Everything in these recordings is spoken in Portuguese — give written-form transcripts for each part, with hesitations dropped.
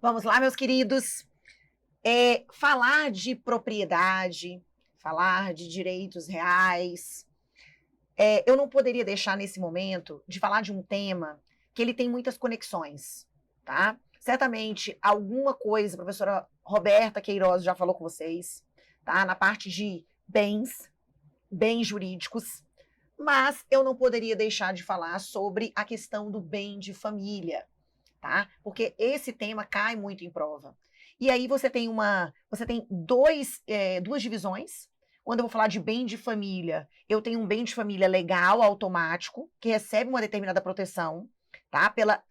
Vamos lá, meus queridos. Falar de propriedade, falar de direitos reais. Eu não poderia deixar nesse momento de falar de um tema que ele tem muitas conexões, tá? Certamente alguma coisa a professora Roberta Queiroz já falou com vocês, tá? Na parte de bens jurídicos, mas eu não poderia deixar de falar sobre a questão do bem de família, tá? Porque esse tema cai muito em prova. E aí você tem duas divisões. Quando eu vou falar de bem de família, eu tenho um bem de família legal, automático, que recebe uma determinada proteção, tá? Pela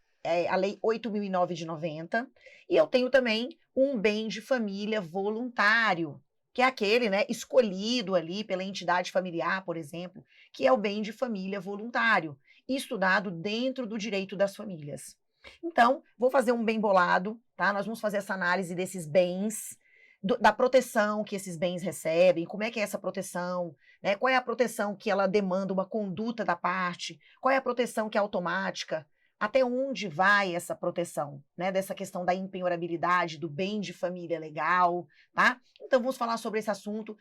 a Lei 8.009 de 90. E eu tenho também um bem de família voluntário, que é aquele, né, escolhido ali pela entidade familiar, por exemplo, que é o bem de família voluntário, estudado dentro do direito das famílias. Então, vou fazer um bem bolado, tá? Nós vamos fazer essa análise desses bens, da proteção que esses bens recebem, como é que é essa proteção, né? Qual é a proteção que ela demanda uma conduta da parte, qual é a proteção que é automática, até onde vai essa proteção, né? Dessa questão da impenhorabilidade, do bem de família legal, tá? Então, vamos falar sobre esse assunto.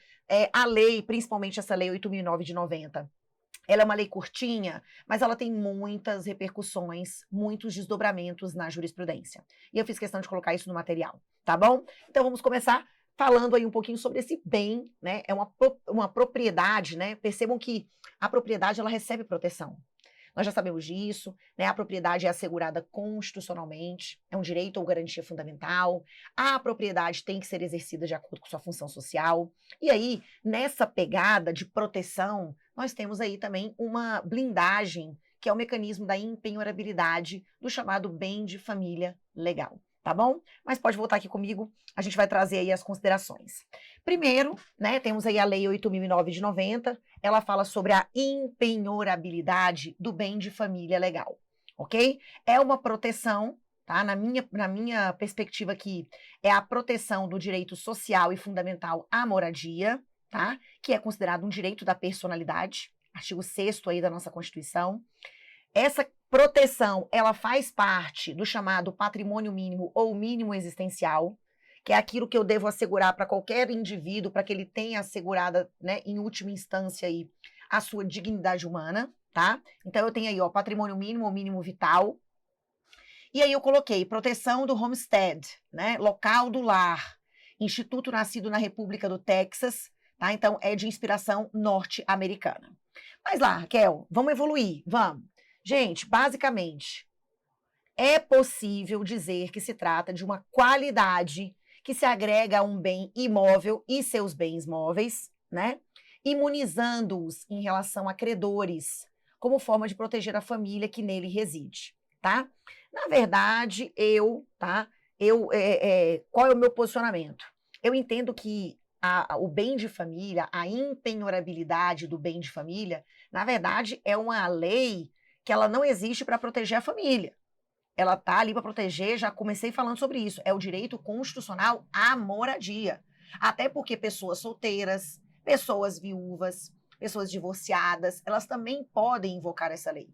A lei, principalmente essa lei 8.009 de 90, ela é uma lei curtinha, mas ela tem muitas repercussões, muitos desdobramentos na jurisprudência. E eu fiz questão de colocar isso no material, tá bom? Então vamos começar falando aí um pouquinho sobre esse bem, né? É uma propriedade, né? Percebam que a propriedade ela recebe proteção. Nós já sabemos disso, né? A propriedade é assegurada constitucionalmente, é um direito ou garantia fundamental. A propriedade tem que ser exercida de acordo com sua função social. E aí, nessa pegada de proteção, nós temos aí também uma blindagem, que é o mecanismo da impenhorabilidade do chamado bem de família legal. Tá bom? Mas pode voltar aqui comigo, a gente vai trazer aí as considerações. Primeiro, né, temos aí a Lei 8.009 de 90, ela fala sobre a impenhorabilidade do bem de família legal, ok? É uma proteção, tá? Na minha perspectiva aqui, é a proteção do direito social e fundamental à moradia, tá? Que é considerado um direito da personalidade, artigo 6º aí da nossa Constituição. Essa proteção, ela faz parte do chamado patrimônio mínimo ou mínimo existencial, que é aquilo que eu devo assegurar para qualquer indivíduo, para que ele tenha assegurada, né, em última instância aí, a sua dignidade humana, tá? Então eu tenho aí, ó, patrimônio mínimo ou mínimo vital. E aí eu coloquei proteção do homestead, né, local do lar, instituto nascido na República do Texas, tá? Então é de inspiração norte-americana. Mas lá, Raquel, vamos evoluir, vamos. Gente, basicamente, é possível dizer que se trata de uma qualidade que se agrega a um bem imóvel e seus bens móveis, né? Imunizando-os em relação a credores, como forma de proteger a família que nele reside, tá? Na verdade, qual é o meu posicionamento? Eu entendo que o bem de família, a impenhorabilidade do bem de família, na verdade, é uma lei que ela não existe para proteger a família. Ela está ali para proteger, já comecei falando sobre isso, é o direito constitucional à moradia. Até porque pessoas solteiras, pessoas viúvas, pessoas divorciadas, elas também podem invocar essa lei.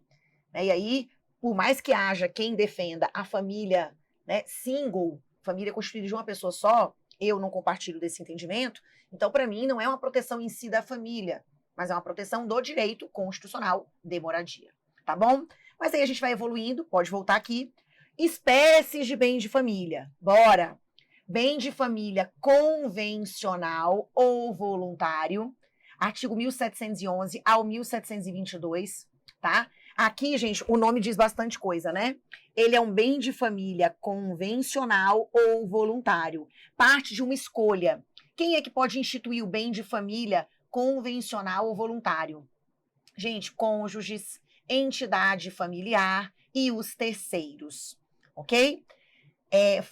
E aí, por mais que haja quem defenda a família, né, single, família constituída de uma pessoa só, eu não compartilho desse entendimento. Então, para mim, não é uma proteção em si da família, mas é uma proteção do direito constitucional de moradia. Tá bom? Mas aí a gente vai evoluindo, pode voltar aqui. Espécies de bem de família. Bora! Bem de família convencional ou voluntário, artigo 1711 ao 1722, tá? Aqui, gente, o nome diz bastante coisa, né? Ele é um bem de família convencional ou voluntário, parte de uma escolha. Quem é que pode instituir o bem de família convencional ou voluntário? Gente, cônjuges, entidade familiar e os terceiros, ok?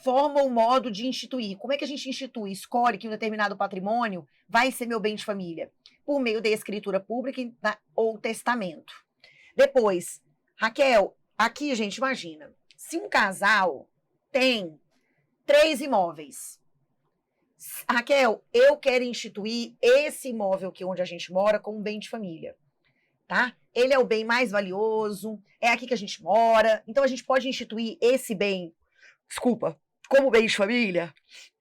Forma o modo de instituir. Como é que a gente institui? Escolhe que um determinado patrimônio vai ser meu bem de família, por meio da escritura pública ou testamento. Depois, Raquel, aqui, gente, imagina, se um casal tem 3 imóveis, Raquel, eu quero instituir esse imóvel aqui onde a gente mora como um bem de família. Tá? Ele é o bem mais valioso, é aqui que a gente mora, então a gente pode instituir esse bem, como bem de família?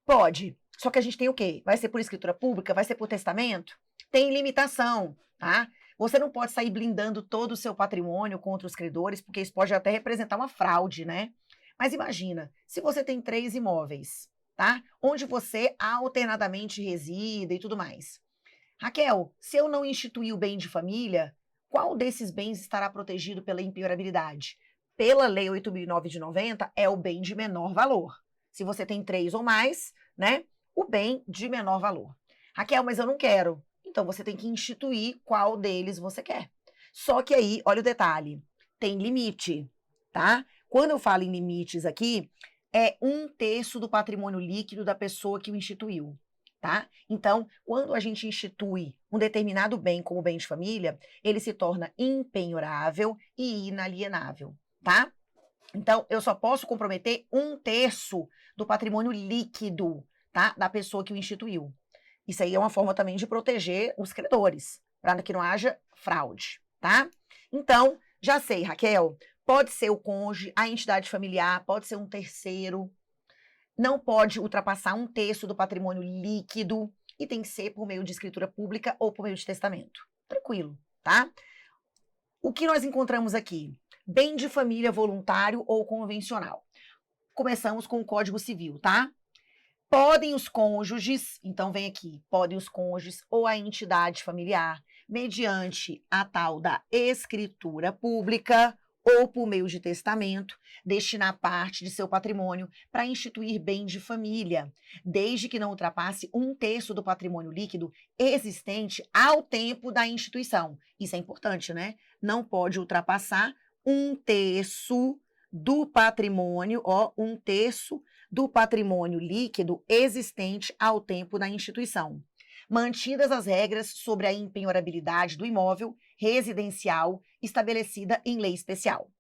Pode. Só que a gente tem o quê? Vai ser por escritura pública? Vai ser por testamento? Tem limitação, tá? Você não pode sair blindando todo o seu patrimônio contra os credores, porque isso pode até representar uma fraude, né? Mas imagina, se você tem 3 imóveis, tá? Onde você alternadamente reside e tudo mais. Raquel, se eu não instituir o bem de família, qual desses bens estará protegido pela impenhorabilidade? Pela Lei 8.009 de 90, é o bem de menor valor. Se você tem 3 ou mais, né? O bem de menor valor. Raquel, mas eu não quero. Então você tem que instituir qual deles você quer. Só que aí, olha o detalhe, tem limite, tá? Quando eu falo em limites aqui, é 1/3 do patrimônio líquido da pessoa que o instituiu, tá? Então, quando a gente institui um determinado bem como bem de família, ele se torna impenhorável e inalienável, tá? Então, eu só posso comprometer 1/3 do patrimônio líquido, tá? Da pessoa que o instituiu. Isso aí é uma forma também de proteger os credores, para que não haja fraude, tá? Então, já sei, Raquel, pode ser o cônjuge, a entidade familiar, pode ser um terceiro, não pode ultrapassar 1/3 do patrimônio líquido e tem que ser por meio de escritura pública ou por meio de testamento. Tranquilo, tá? O que nós encontramos aqui? Bem de família voluntário ou convencional. Começamos com o Código Civil, tá? Podem os cônjuges, então vem aqui, podem os cônjuges ou a entidade familiar, mediante a tal da escritura pública ou por meio de testamento, destinar parte de seu patrimônio para instituir bem de família, desde que não ultrapasse 1/3 do patrimônio líquido existente ao tempo da instituição. Isso é importante, né? Não pode ultrapassar 1/3 do patrimônio, 1/3 do patrimônio líquido existente ao tempo da instituição, mantidas as regras sobre a impenhorabilidade do imóvel residencial estabelecida em lei especial.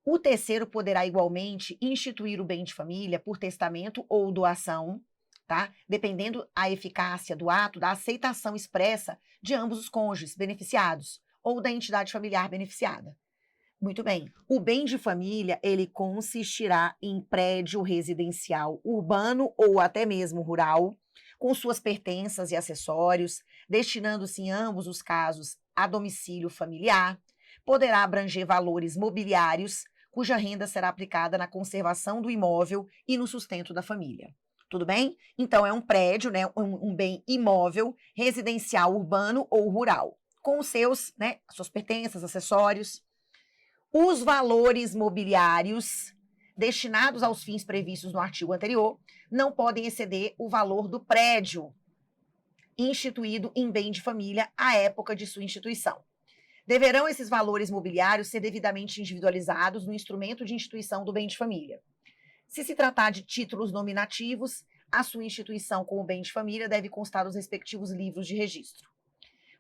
O terceiro poderá igualmente instituir o bem de família por testamento ou doação, tá? Dependendo a eficácia do ato da aceitação expressa de ambos os cônjuges beneficiados ou da entidade familiar beneficiada. Muito bem. O bem de família, ele consistirá em prédio residencial urbano ou até mesmo rural, com suas pertenças e acessórios, destinando-se em ambos os casos a domicílio familiar, poderá abranger valores mobiliários, cuja renda será aplicada na conservação do imóvel e no sustento da família. Tudo bem? Então, é um prédio, né, um bem imóvel, residencial urbano ou rural, com os seus, né, suas pertenças, acessórios. Os valores mobiliários destinados aos fins previstos no artigo anterior não podem exceder o valor do prédio instituído em bem de família à época de sua instituição. Deverão esses valores mobiliários ser devidamente individualizados no instrumento de instituição do bem de família. Se se tratar de títulos nominativos, a sua instituição como bem de família deve constar dos respectivos livros de registro.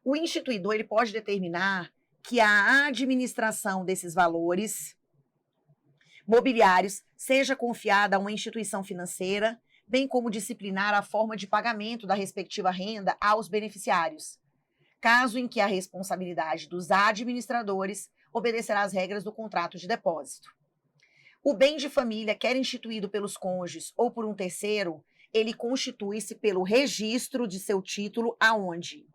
O instituidor ele pode determinar que a administração desses valores mobiliários seja confiada a uma instituição financeira, bem como disciplinar a forma de pagamento da respectiva renda aos beneficiários, caso em que a responsabilidade dos administradores obedecerá às regras do contrato de depósito. O bem de família, quer instituído pelos cônjuges ou por um terceiro, ele constitui-se pelo registro de seu título aonde?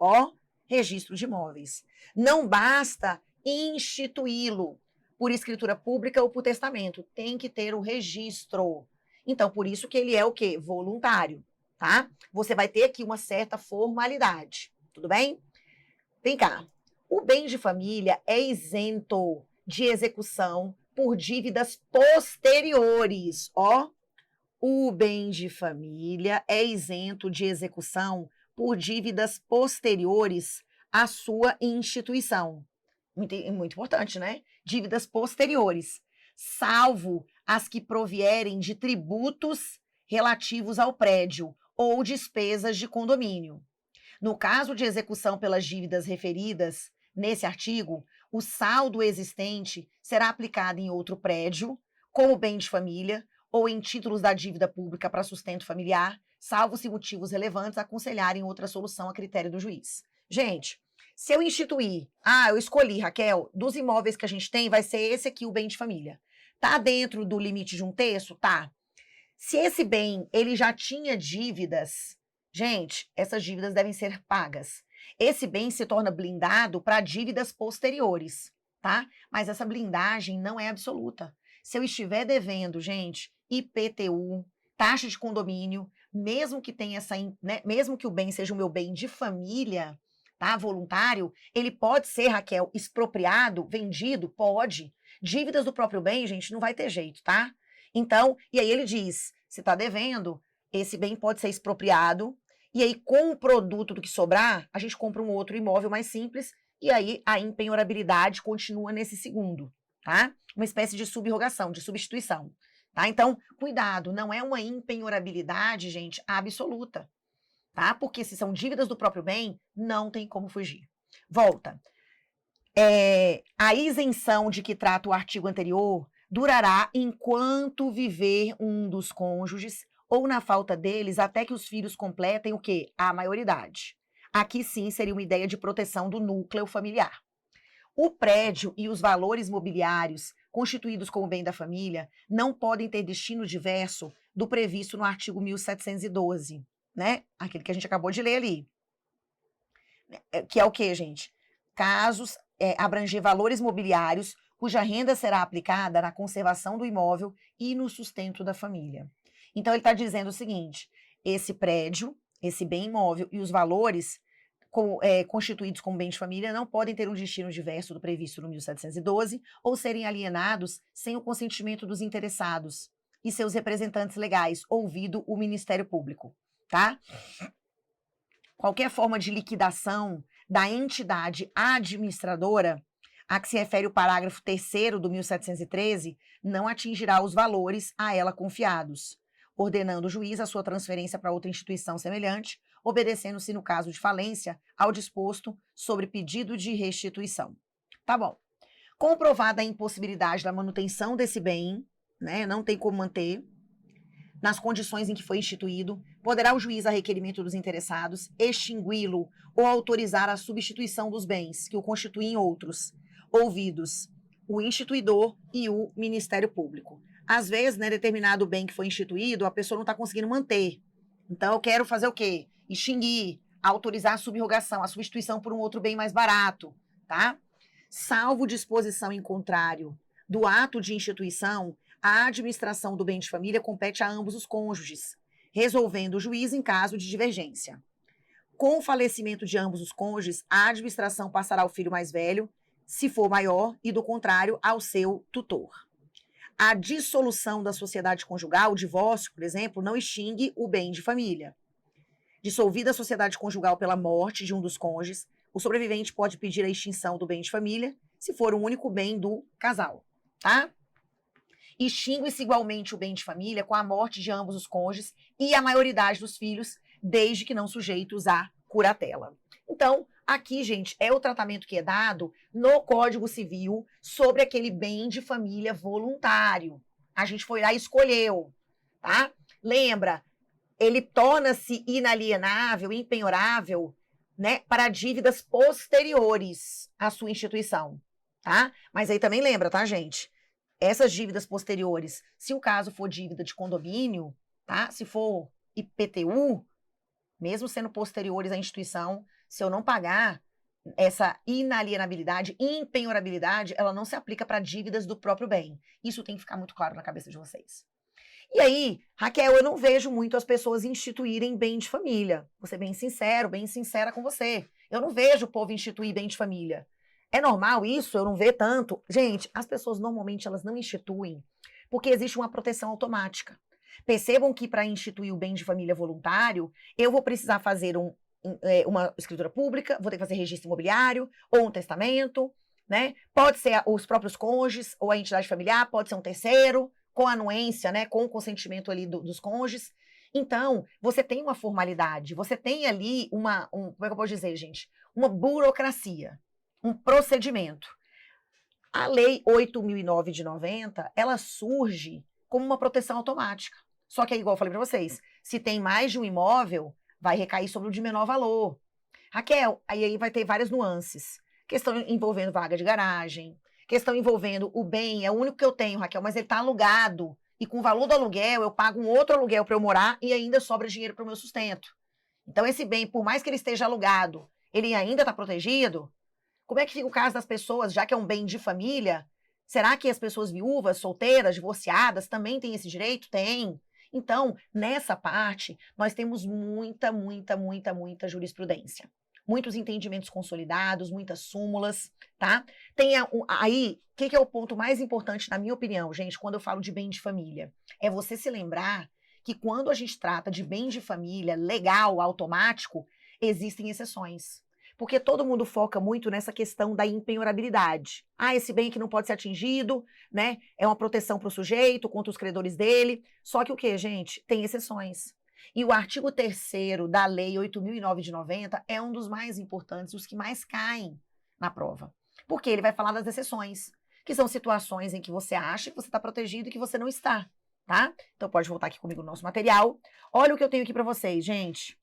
Registro de imóveis. Não basta instituí-lo por escritura pública ou por testamento, tem que ter o registro. Então, por isso que ele é o quê? Voluntário, tá? Você vai ter aqui uma certa formalidade, tudo bem? Vem cá. O bem de família é isento de execução por dívidas posteriores, O bem de família é isento de execução por dívidas posteriores à sua instituição. Muito, muito importante, né? Dívidas posteriores, salvo as que provierem de tributos relativos ao prédio ou despesas de condomínio. No caso de execução pelas dívidas referidas nesse artigo, o saldo existente será aplicado em outro prédio, como bem de família, ou em títulos da dívida pública para sustento familiar, salvo se motivos relevantes aconselharem outra solução a critério do juiz. Gente, se eu instituir, eu escolhi, Raquel, dos imóveis que a gente tem, vai ser esse aqui o bem de família. Tá dentro do limite de 1/3? Tá. Se esse bem ele já tinha dívidas, gente, essas dívidas devem ser pagas. Esse bem se torna blindado para dívidas posteriores, tá? Mas essa blindagem não é absoluta. Se eu estiver devendo, gente, IPTU, taxa de condomínio, mesmo que tenha essa, né, mesmo que o bem seja o meu bem de família, tá? Voluntário, ele pode ser, Raquel, expropriado, vendido? Pode. Dívidas do próprio bem, gente, não vai ter jeito, tá? Então, e aí ele diz: se está devendo, esse bem pode ser expropriado, e aí com o produto do que sobrar, a gente compra um outro imóvel mais simples, e aí a impenhorabilidade continua nesse segundo, tá? Uma espécie de subrogação, de substituição, tá? Então, cuidado, não é uma impenhorabilidade, gente, absoluta, tá? Porque se são dívidas do próprio bem, não tem como fugir. Volta. A isenção de que trata o artigo anterior durará enquanto viver um dos cônjuges ou, na falta deles, até que os filhos completem o quê? A maioridade. Aqui sim seria uma ideia de proteção do núcleo familiar. O prédio e os valores mobiliários constituídos como bem da família não podem ter destino diverso do previsto no artigo 1712, né? Aquele que a gente acabou de ler ali. Que é o quê, gente? Casos abranger valores mobiliários cuja renda será aplicada na conservação do imóvel e no sustento da família. Então, ele está dizendo o seguinte: esse prédio, esse bem imóvel e os valores constituídos como bem de família não podem ter um destino diverso do previsto no 1712 ou serem alienados sem o consentimento dos interessados e seus representantes legais, ouvido o Ministério Público, tá? Qualquer forma de liquidação da entidade administradora a que se refere o parágrafo 3º do 1713 não atingirá os valores a ela confiados, ordenando o juiz a sua transferência para outra instituição semelhante, obedecendo-se, no caso de falência, ao disposto sobre pedido de restituição. Tá bom. Comprovada a impossibilidade da manutenção desse bem, né, não tem como manter, nas condições em que foi instituído, poderá o juiz, a requerimento dos interessados, extingui-lo ou autorizar a substituição dos bens que o constituem outros, ouvidos o instituidor e o Ministério Público. Às vezes, né, determinado bem que foi instituído, a pessoa não está conseguindo manter. Então, eu quero fazer o quê? Extinguir, autorizar a subrogação, a substituição por um outro bem mais barato, tá? Salvo disposição em contrário do ato de instituição, a administração do bem de família compete a ambos os cônjuges, resolvendo o juiz em caso de divergência. Com o falecimento de ambos os cônjuges, a administração passará ao filho mais velho, se for maior, e do contrário, ao seu tutor. A dissolução da sociedade conjugal, o divórcio, por exemplo, não extingue o bem de família. Dissolvida a sociedade conjugal pela morte de um dos cônjuges, o sobrevivente pode pedir a extinção do bem de família, se for o único bem do casal, tá? Extingue-se igualmente o bem de família com a morte de ambos os cônjuges e a maioridade dos filhos, desde que não sujeitos à curatela. Então, aqui, gente, é o tratamento que é dado no Código Civil sobre aquele bem de família voluntário. A gente foi lá e escolheu, tá? Lembra, ele torna-se inalienável, impenhorável, né, para dívidas posteriores à sua instituição, tá? Mas aí também lembra, tá, gente? Essas dívidas posteriores, se o caso for dívida de condomínio, tá? Se for IPTU, mesmo sendo posteriores à instituição, se eu não pagar, essa inalienabilidade, impenhorabilidade, ela não se aplica para dívidas do próprio bem. Isso tem que ficar muito claro na cabeça de vocês. E aí, Raquel, eu não vejo muito as pessoas instituírem bem de família. Vou ser bem sincero, bem sincera com você. Eu não vejo o povo instituir bem de família. É normal isso? Eu não vejo tanto. Gente, as pessoas normalmente elas não instituem porque existe uma proteção automática. Percebam que para instituir o bem de família voluntário, eu vou precisar fazer uma escritura pública, vou ter que fazer registro imobiliário ou um testamento, né? Pode ser os próprios cônjuges ou a entidade familiar, pode ser um terceiro, com anuência, né? Com o consentimento ali dos cônjuges. Então, você tem uma formalidade, você tem ali como é que eu posso dizer, gente? Uma burocracia, um procedimento. A Lei 8.009 de 90, ela surge como uma proteção automática. Só que é igual eu falei para vocês, se tem mais de um imóvel, vai recair sobre o de menor valor. Raquel, aí vai ter várias nuances. Questão envolvendo vaga de garagem, questão envolvendo o bem, é o único que eu tenho, Raquel, mas ele está alugado e com o valor do aluguel eu pago um outro aluguel para eu morar e ainda sobra dinheiro para o meu sustento. Então esse bem, por mais que ele esteja alugado, ele ainda está protegido? Como é que fica o caso das pessoas, já que é um bem de família? Será que as pessoas viúvas, solteiras, divorciadas também têm esse direito? Tem. Então, nessa parte, nós temos muita jurisprudência. Muitos entendimentos consolidados, muitas súmulas, tá? Aí, o que é o ponto mais importante, na minha opinião, gente, quando eu falo de bem de família? É você se lembrar que quando a gente trata de bem de família legal, automático, existem exceções. Porque todo mundo foca muito nessa questão da impenhorabilidade. Ah, esse bem que não pode ser atingido, né? É uma proteção para o sujeito contra os credores dele. Só que o quê, gente? Tem exceções. E o artigo 3º da Lei 8.009 de 90 é um dos mais importantes, os que mais caem na prova. Porque ele vai falar das exceções, que são situações em que você acha que você está protegido e que você não está, tá? Então pode voltar aqui comigo no nosso material. Olha o que eu tenho aqui para vocês, gente.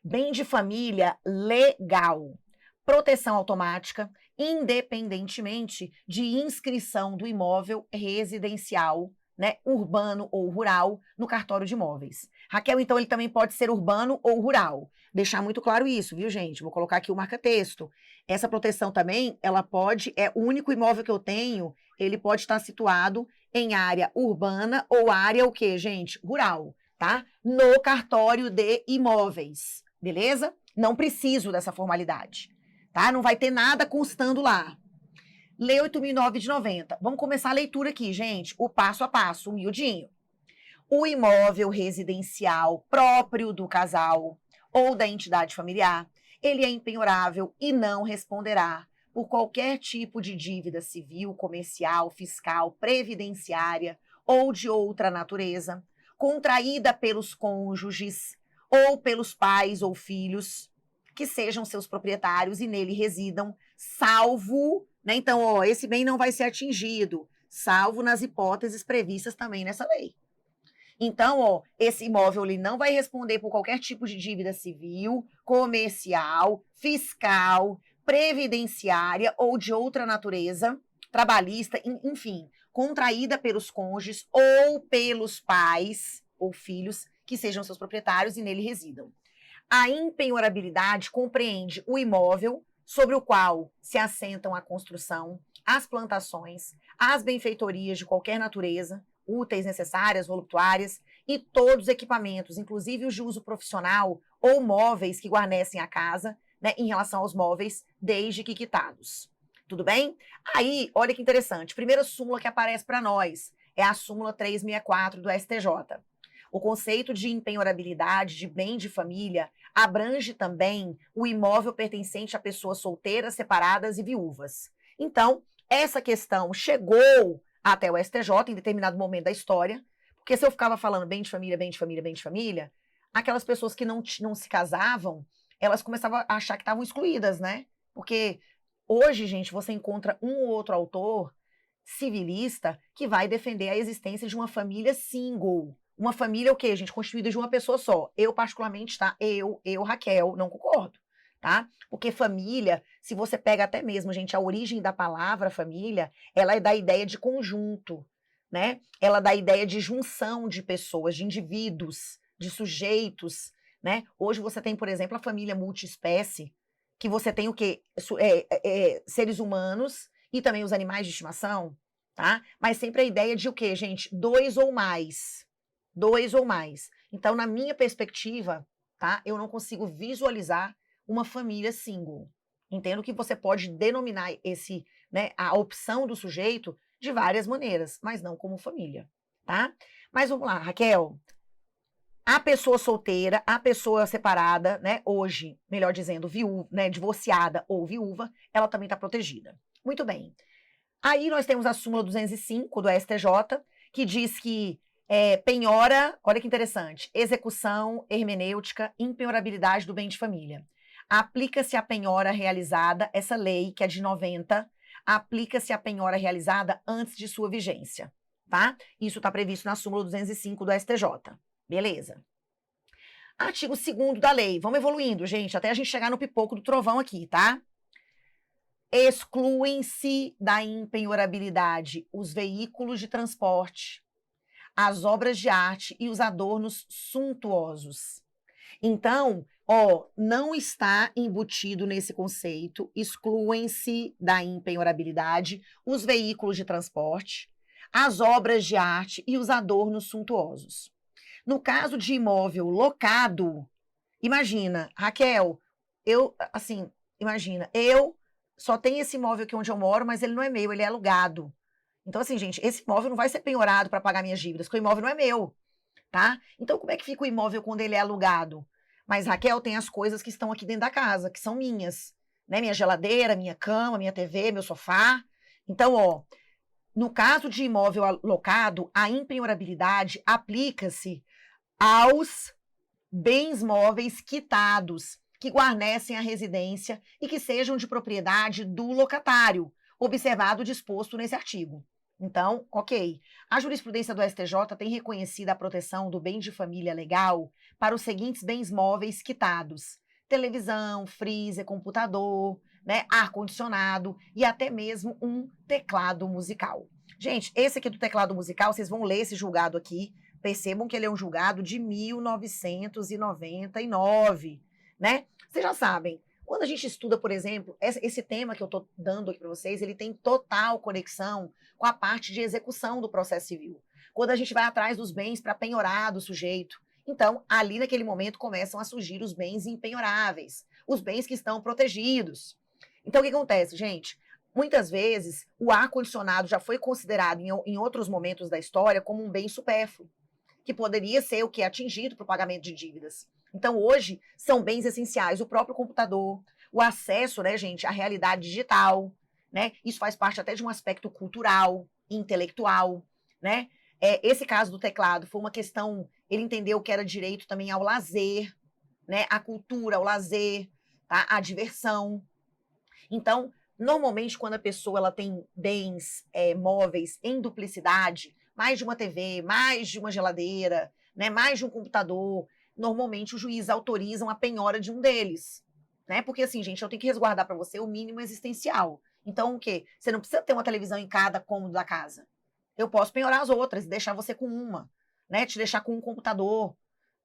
Bem de família legal. Proteção automática, independentemente de inscrição do imóvel residencial, né, urbano ou rural, no cartório de imóveis. Raquel, então, ele também pode ser urbano ou rural. Deixar muito claro isso, viu, gente? Vou colocar aqui o marca-texto. Essa proteção também, ela pode, o único imóvel que eu tenho, ele pode estar situado em área urbana ou área o quê, gente? Rural, tá? No cartório de imóveis, beleza? Não preciso dessa formalidade, tá? Não vai ter nada constando lá. Lei 8.009 de 90. Vamos começar a leitura aqui, gente. O passo a passo, humildinho. O imóvel residencial próprio do casal ou da entidade familiar, ele é impenhorável e não responderá por qualquer tipo de dívida civil, comercial, fiscal, previdenciária ou de outra natureza, contraída pelos cônjuges ou pelos pais ou filhos que sejam seus proprietários e nele residam, salvo, né? Então, ó, esse bem não vai ser atingido, salvo nas hipóteses previstas também nessa lei. Então, ó, esse imóvel ele não vai responder por qualquer tipo de dívida civil, comercial, fiscal, previdenciária ou de outra natureza, trabalhista, enfim, contraída pelos cônjuges ou pelos pais ou filhos que sejam seus proprietários e nele residam. A impenhorabilidade compreende o imóvel sobre o qual se assentam a construção, as plantações, as benfeitorias de qualquer natureza, úteis, necessárias, voluptuárias, e todos os equipamentos, inclusive os de uso profissional ou móveis que guarnecem a casa, né, em relação aos móveis, desde que quitados. Tudo bem? Aí, olha que interessante, primeira súmula que aparece para nós é a súmula 364 do STJ. O conceito de impenhorabilidade de bem de família abrange também o imóvel pertencente a pessoas solteiras, separadas e viúvas. Então, essa questão chegou até o STJ em determinado momento da história, porque se eu ficava falando bem de família, bem de família, bem de família, aquelas pessoas que não se casavam, elas começavam a achar que estavam excluídas, né? Porque hoje, gente, você encontra um ou outro autor civilista que vai defender a existência de uma família single. Uma família o quê, gente? Constituída de uma pessoa só. Eu, particularmente, tá? Eu, Raquel, não concordo, tá? Porque família, se você pega até mesmo, gente, a origem da palavra família, ela é da ideia de conjunto, né? Ela dá a ideia de junção de pessoas, de indivíduos, de sujeitos, né? Hoje você tem, por exemplo, a família multiespécie, que você tem o quê? Seres humanos e também os animais de estimação, tá? Mas sempre a ideia de o quê, gente? Dois ou mais. Dois ou mais. Então, na minha perspectiva, tá? Eu não consigo visualizar uma família single. Entendo que você pode denominar esse, né, a opção do sujeito de várias maneiras, mas não como família, tá? Mas vamos lá, Raquel. A pessoa solteira, a pessoa separada, né, hoje, melhor dizendo, viúva, né, divorciada ou viúva, ela também está protegida. Muito bem. Aí nós temos a súmula 205 do STJ, que diz que penhora, olha que interessante, execução, hermenêutica, impenhorabilidade do bem de família. Aplica-se a penhora realizada, essa lei, que é de 90, aplica-se a penhora realizada antes de sua vigência, tá? Isso está previsto na súmula 205 do STJ. Beleza. Artigo 2º da lei. Vamos evoluindo, gente, até a gente chegar no pipoco do trovão aqui, tá? Excluem-se da impenhorabilidade os veículos de transporte, as obras de arte e os adornos suntuosos. Então, ó, não está embutido nesse conceito, excluem-se da impenhorabilidade os veículos de transporte, as obras de arte e os adornos suntuosos. No caso de imóvel locado, imagina, Raquel, imagina, eu só tenho esse imóvel aqui onde eu moro, mas ele não é meu, ele é alugado. Então, assim, gente, esse imóvel não vai ser penhorado para pagar minhas dívidas, porque o imóvel não é meu, tá? Então, como é que fica o imóvel quando ele é alugado? Mas, Raquel, tem as coisas que estão aqui dentro da casa, que são minhas, né? Minha geladeira, minha cama, minha TV, meu sofá. Então, ó, no caso de imóvel alocado, a impenhorabilidade aplica-se aos bens móveis quitados, que guarnecem a residência e que sejam de propriedade do locatário, observado o disposto nesse artigo. Então, ok. A jurisprudência do STJ tem reconhecido a proteção do bem de família legal para os seguintes bens móveis quitados: televisão, freezer, computador, né, ar-condicionado e até mesmo um teclado musical. Gente, esse aqui do teclado musical, vocês vão ler esse julgado aqui, percebam que ele é um julgado de 1999, né? Vocês já sabem, quando a gente estuda, por exemplo, esse tema que eu estou dando aqui para vocês, ele tem total conexão com a parte de execução do processo civil. Quando a gente vai atrás dos bens para penhorar do sujeito. Então, ali naquele momento começam a surgir os bens impenhoráveis, os bens que estão protegidos. Então, o que acontece, gente? Muitas vezes, o ar-condicionado já foi considerado em outros momentos da história como um bem supérfluo, que poderia ser o que é atingido para o pagamento de dívidas. Então, hoje, são bens essenciais. O próprio computador, o acesso, né, gente, à realidade digital, né? Isso faz parte até de um aspecto cultural, intelectual, né? Esse caso do teclado foi uma questão, ele entendeu que era direito também ao lazer, né? À cultura, ao lazer, tá? À diversão. Então, normalmente, quando a pessoa ela tem bens móveis em duplicidade, mais de uma TV, mais de uma geladeira, né, mais de um computador, normalmente os juízes autorizam a penhora de um deles, né? Porque assim, gente, eu tenho que resguardar para você o mínimo existencial. Então, o quê? Você não precisa ter uma televisão em cada cômodo da casa. Eu posso penhorar as outras e deixar você com uma, né? Te deixar com um computador,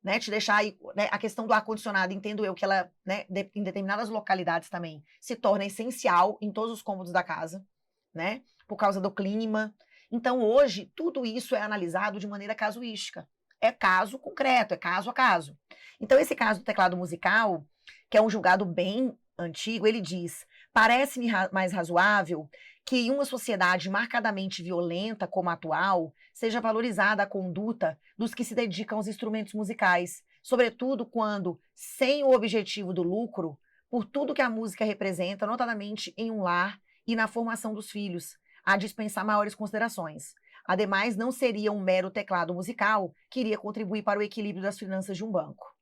né, te deixar aí, né, a questão do ar-condicionado, entendo eu que ela, né, em determinadas localidades também, se torna essencial em todos os cômodos da casa, né, por causa do clima. Então, hoje, tudo isso é analisado de maneira casuística. É caso concreto, é caso a caso. Então, esse caso do teclado musical, que é um julgado bem antigo, ele diz: parece-me mais razoável que em uma sociedade marcadamente violenta como a atual, seja valorizada a conduta dos que se dedicam aos instrumentos musicais, sobretudo quando, sem o objetivo do lucro, por tudo que a música representa, notadamente em um lar e na formação dos filhos, a dispensar maiores considerações. Ademais, não seria um mero teclado musical que iria contribuir para o equilíbrio das finanças de um banco.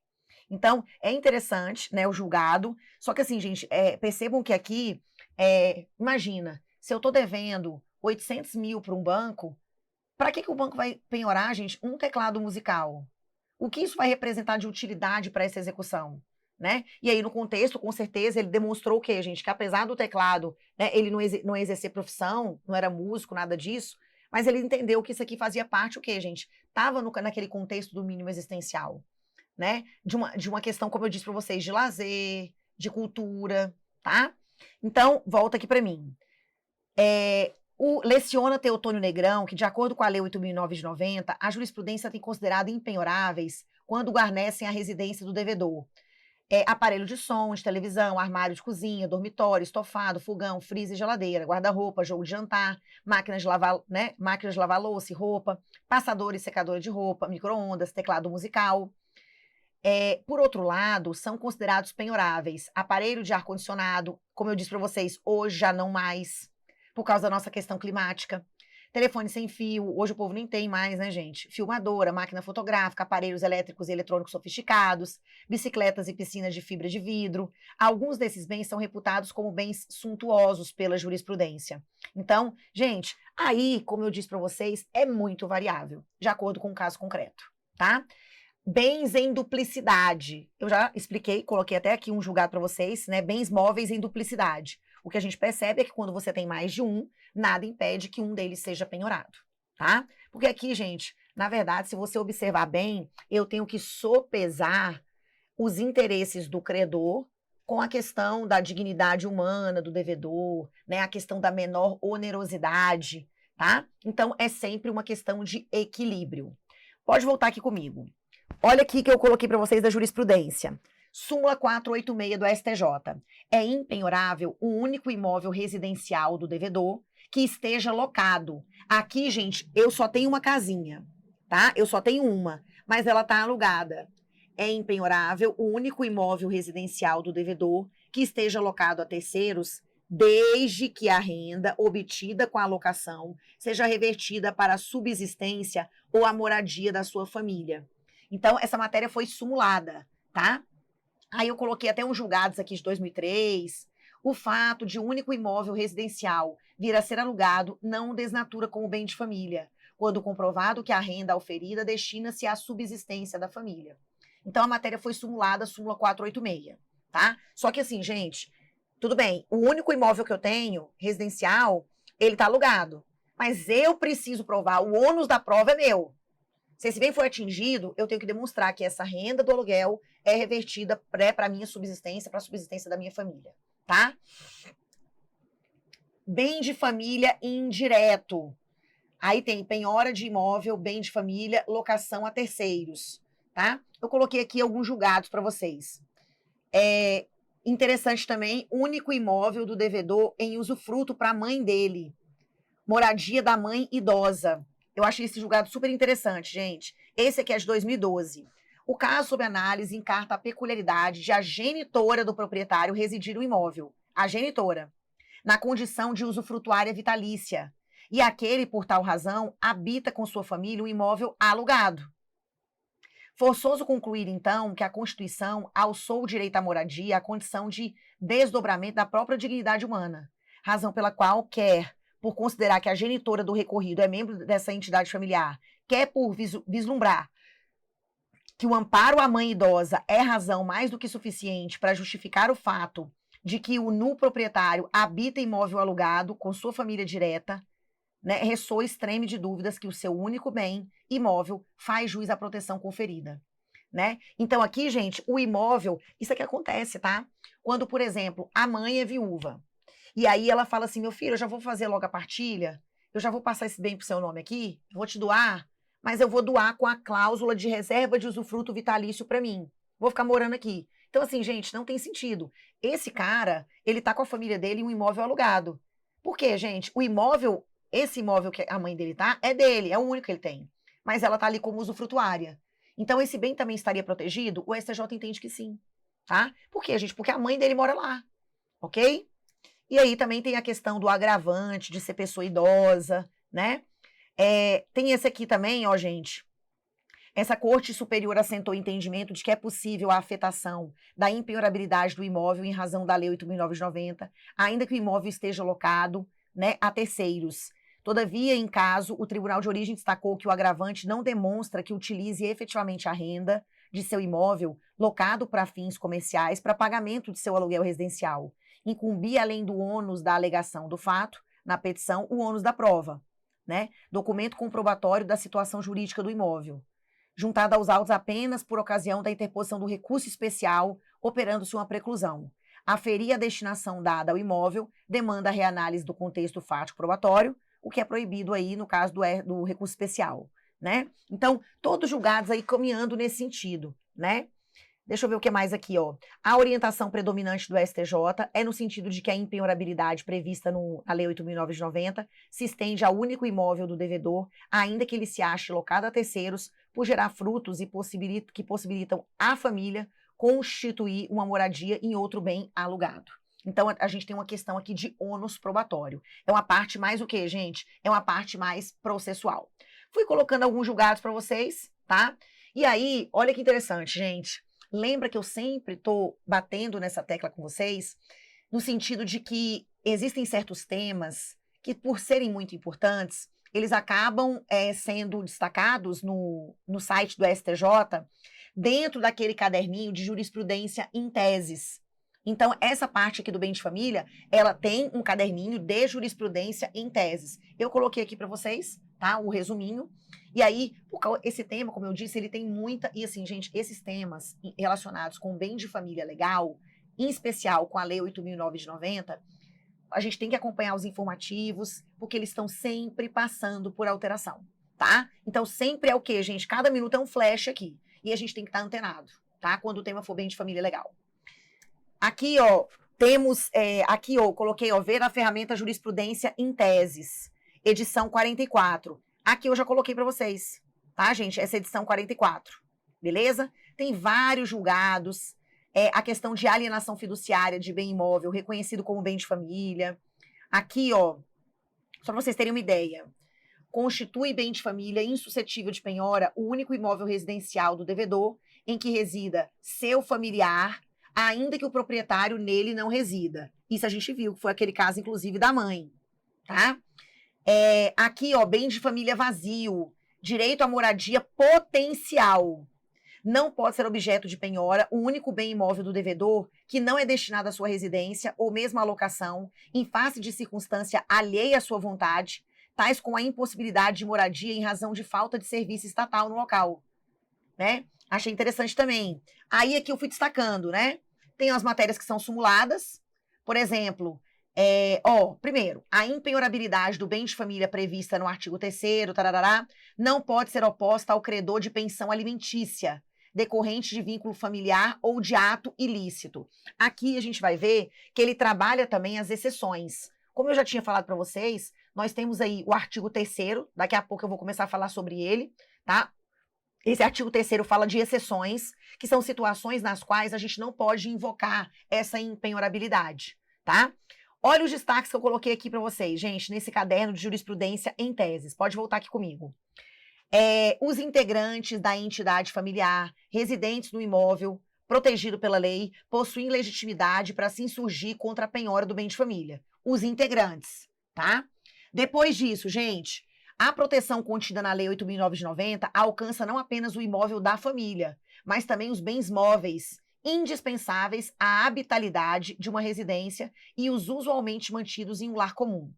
Então, é interessante, né, o julgado, só que assim, gente, percebam que aqui, imagina, se eu estou devendo 800 mil para um banco, para que o banco vai penhorar, gente, um teclado musical? O que isso vai representar de utilidade para essa execução? Né? E aí, no contexto, com certeza, ele demonstrou o quê, gente? Que apesar do teclado, né, ele não exercer profissão, não era músico, nada disso, mas ele entendeu que isso aqui fazia parte, o quê, gente? Estava naquele contexto do mínimo existencial, né? De uma questão, como eu disse para vocês, de lazer, de cultura, tá? Então, volta aqui para mim. Leciona Teotônio Negrão que, de acordo com a Lei 8.009 de 90, a jurisprudência tem considerado impenhoráveis quando guarnecem a residência do devedor. Aparelho de som, de televisão, armário de cozinha, dormitório, estofado, fogão, freezer, geladeira, guarda-roupa, jogo de jantar, máquinas de lavar, né, máquinas de lavar louça e roupa, passador e secadora de roupa, micro-ondas, teclado musical. Por outro lado, são considerados penhoráveis aparelho de ar-condicionado, como eu disse para vocês, hoje já não mais, por causa da nossa questão climática. Telefone sem fio, hoje o povo nem tem mais, né, gente? Filmadora, máquina fotográfica, aparelhos elétricos e eletrônicos sofisticados, bicicletas e piscinas de fibra de vidro. Alguns desses bens são reputados como bens suntuosos pela jurisprudência. Então, gente, aí, como eu disse para vocês, é muito variável, de acordo com o caso concreto, tá? Bens em duplicidade. Eu já expliquei, coloquei até aqui um julgado para vocês, né? Bens móveis em duplicidade. O que a gente percebe é que quando você tem mais de um, nada impede que um deles seja penhorado, tá? Porque aqui, gente, Na verdade, se você observar bem, eu tenho que sopesar os interesses do credor com a questão da dignidade humana do devedor, né, a questão da menor onerosidade, tá? Então, é sempre uma questão de equilíbrio. Pode voltar aqui comigo. Olha aqui que eu coloquei para vocês da jurisprudência. Súmula 486 do STJ. É impenhorável o único imóvel residencial do devedor que esteja locado. Aqui, gente, eu só tenho uma casinha, tá? Eu só tenho uma, mas ela está alugada. É impenhorável o único imóvel residencial do devedor que esteja locado a terceiros, desde que a renda obtida com a alocação seja revertida para a subsistência ou a moradia da sua família. Então, essa matéria foi sumulada, tá? Aí eu coloquei até uns julgados aqui de 2003. O fato de um único imóvel residencial vir a ser alugado não o desnatura como bem de família, quando comprovado que a renda auferida destina-se à subsistência da família. Então, a matéria foi sumulada, súmula 486, tá? Só que assim, gente, tudo bem, o único imóvel que eu tenho, residencial, ele tá alugado. Mas eu preciso provar, o ônus da prova é meu. Se esse bem for atingido, eu tenho que demonstrar que essa renda do aluguel é revertida para a minha subsistência, para a subsistência da minha família, tá? Bem de família indireto. Aí tem penhora de imóvel, bem de família, locação a terceiros, tá? Eu coloquei aqui alguns julgados para vocês. Interessante também, único imóvel do devedor em usufruto para a mãe dele. Moradia da mãe idosa. Eu achei esse julgado super interessante, gente. Esse aqui é de 2012. O caso sob análise encarta a peculiaridade de a genitora do proprietário residir no imóvel, a genitora, na condição de usufrutuária vitalícia, e aquele, por tal razão, habita com sua família um imóvel alugado. Forçoso concluir, então, que a Constituição alçou o direito à moradia à condição de desdobramento da própria dignidade humana, razão pela qual quer, por considerar que a genitora do recorrido é membro dessa entidade familiar, quer por vislumbrar que o amparo à mãe idosa é razão mais do que suficiente para justificar o fato de que o nu proprietário habita imóvel alugado com sua família direta, né, ressoa extreme de dúvidas que o seu único bem imóvel faz jus à proteção conferida, né? Então aqui, gente, o imóvel, isso aqui acontece, tá? Quando, por exemplo, a mãe é viúva, e aí ela fala assim, meu filho, eu já vou fazer logo a partilha, eu já vou passar esse bem pro seu nome aqui, vou te doar, mas eu vou doar com a cláusula de reserva de usufruto vitalício para mim. Vou ficar morando aqui. Então, assim, gente, não tem sentido. Esse cara, ele tá com a família dele em um imóvel alugado. Por quê, gente? O imóvel, esse imóvel que a mãe dele tá, é dele, é o único que ele tem. Mas ela tá ali como usufrutuária. Então, esse bem também estaria protegido? O STJ entende que sim, tá? Por quê, gente? Porque a mãe dele mora lá, ok? E aí também tem a questão do agravante de ser pessoa idosa, né? Tem esse aqui também, ó, gente. Essa Corte Superior assentou o entendimento de que é possível a afetação da impenhorabilidade do imóvel em razão da Lei 8.990, ainda que o imóvel esteja locado, né, a terceiros. Todavia, em caso, o Tribunal de Origem destacou que o agravante não demonstra que utilize efetivamente a renda de seu imóvel locado para fins comerciais para pagamento de seu aluguel residencial. Incumbia, além do ônus da alegação do fato, na petição, o ônus da prova, né? Documento comprobatório da situação jurídica do imóvel, juntado aos autos apenas por ocasião da interposição do recurso especial, operando-se uma preclusão. Aferir a destinação dada ao imóvel demanda a reanálise do contexto fático probatório, o que é proibido aí no caso do recurso especial, né? Então, todos julgados aí caminhando nesse sentido, né? Deixa eu ver o que mais aqui, ó. A orientação predominante do STJ é no sentido de que a impenhorabilidade prevista na Lei 8.990 se estende ao único imóvel do devedor, ainda que ele se ache locado a terceiros, por gerar frutos que possibilitam à família constituir uma moradia em outro bem alugado. Então, a gente tem uma questão aqui de ônus probatório. É uma parte mais o quê, gente? É uma parte mais processual. Fui colocando alguns julgados para vocês, tá? E aí, olha que interessante, gente. Lembra que eu sempre estou batendo nessa tecla com vocês, no sentido de que existem certos temas que, por serem muito importantes, eles acabam sendo destacados no site do STJ dentro daquele caderninho de jurisprudência em teses. Então, essa parte aqui do bem de família, ela tem um caderninho de jurisprudência em teses. Eu coloquei aqui para vocês, tá? O resuminho. E aí, esse tema, como eu disse, ele tem muita... E assim, gente, esses temas relacionados com o bem de família legal, em especial com a Lei 8.009 de 90, a gente tem que acompanhar os informativos, porque eles estão sempre passando por alteração, tá? Então, sempre é o quê, gente? Cada minuto é um flash aqui. E a gente tem que estar antenado, tá? Quando o tema for bem de família legal. Aqui, ó, temos... aqui, ó, coloquei, ó, ver a ferramenta jurisprudência em teses. Edição 44. Aqui eu já coloquei para vocês, tá, gente? Essa edição 44, beleza? Tem vários julgados, a questão de alienação fiduciária de bem imóvel reconhecido como bem de família. Aqui, ó, só para vocês terem uma ideia, constitui bem de família insuscetível de penhora o único imóvel residencial do devedor em que resida seu familiar, ainda que o proprietário nele não resida. Isso a gente viu, que foi aquele caso, inclusive, da mãe, tá? Aqui, ó, bem de família vazio, direito à moradia potencial. Não pode ser objeto de penhora o único bem imóvel do devedor que não é destinado à sua residência ou mesmo à locação, em face de circunstância alheia à sua vontade, tais como a impossibilidade de moradia em razão de falta de serviço estatal no local, né? Achei interessante também. Aí aqui eu fui destacando, né? Tem as matérias que são simuladas, por exemplo... primeiro, a impenhorabilidade do bem de família prevista no artigo 3º, tarará, não pode ser oposta ao credor de pensão alimentícia, decorrente de vínculo familiar ou de ato ilícito. Aqui a gente vai ver que ele trabalha também as exceções. Como eu já tinha falado para vocês, nós temos aí o artigo 3º, daqui a pouco eu vou começar a falar sobre ele, tá? Esse artigo 3º fala de exceções, que são situações nas quais a gente não pode invocar essa impenhorabilidade, tá? Olha os destaques que eu coloquei aqui para vocês, gente, nesse caderno de jurisprudência em teses. Pode voltar aqui comigo. Os integrantes da entidade familiar, residentes no imóvel, protegido pela lei, possuem legitimidade para se insurgir contra a penhora do bem de família. Os integrantes, tá? Depois disso, gente, a proteção contida na Lei 8.009 de 90 alcança não apenas o imóvel da família, mas também os bens móveis, indispensáveis à habitabilidade de uma residência e os usualmente mantidos em um lar comum.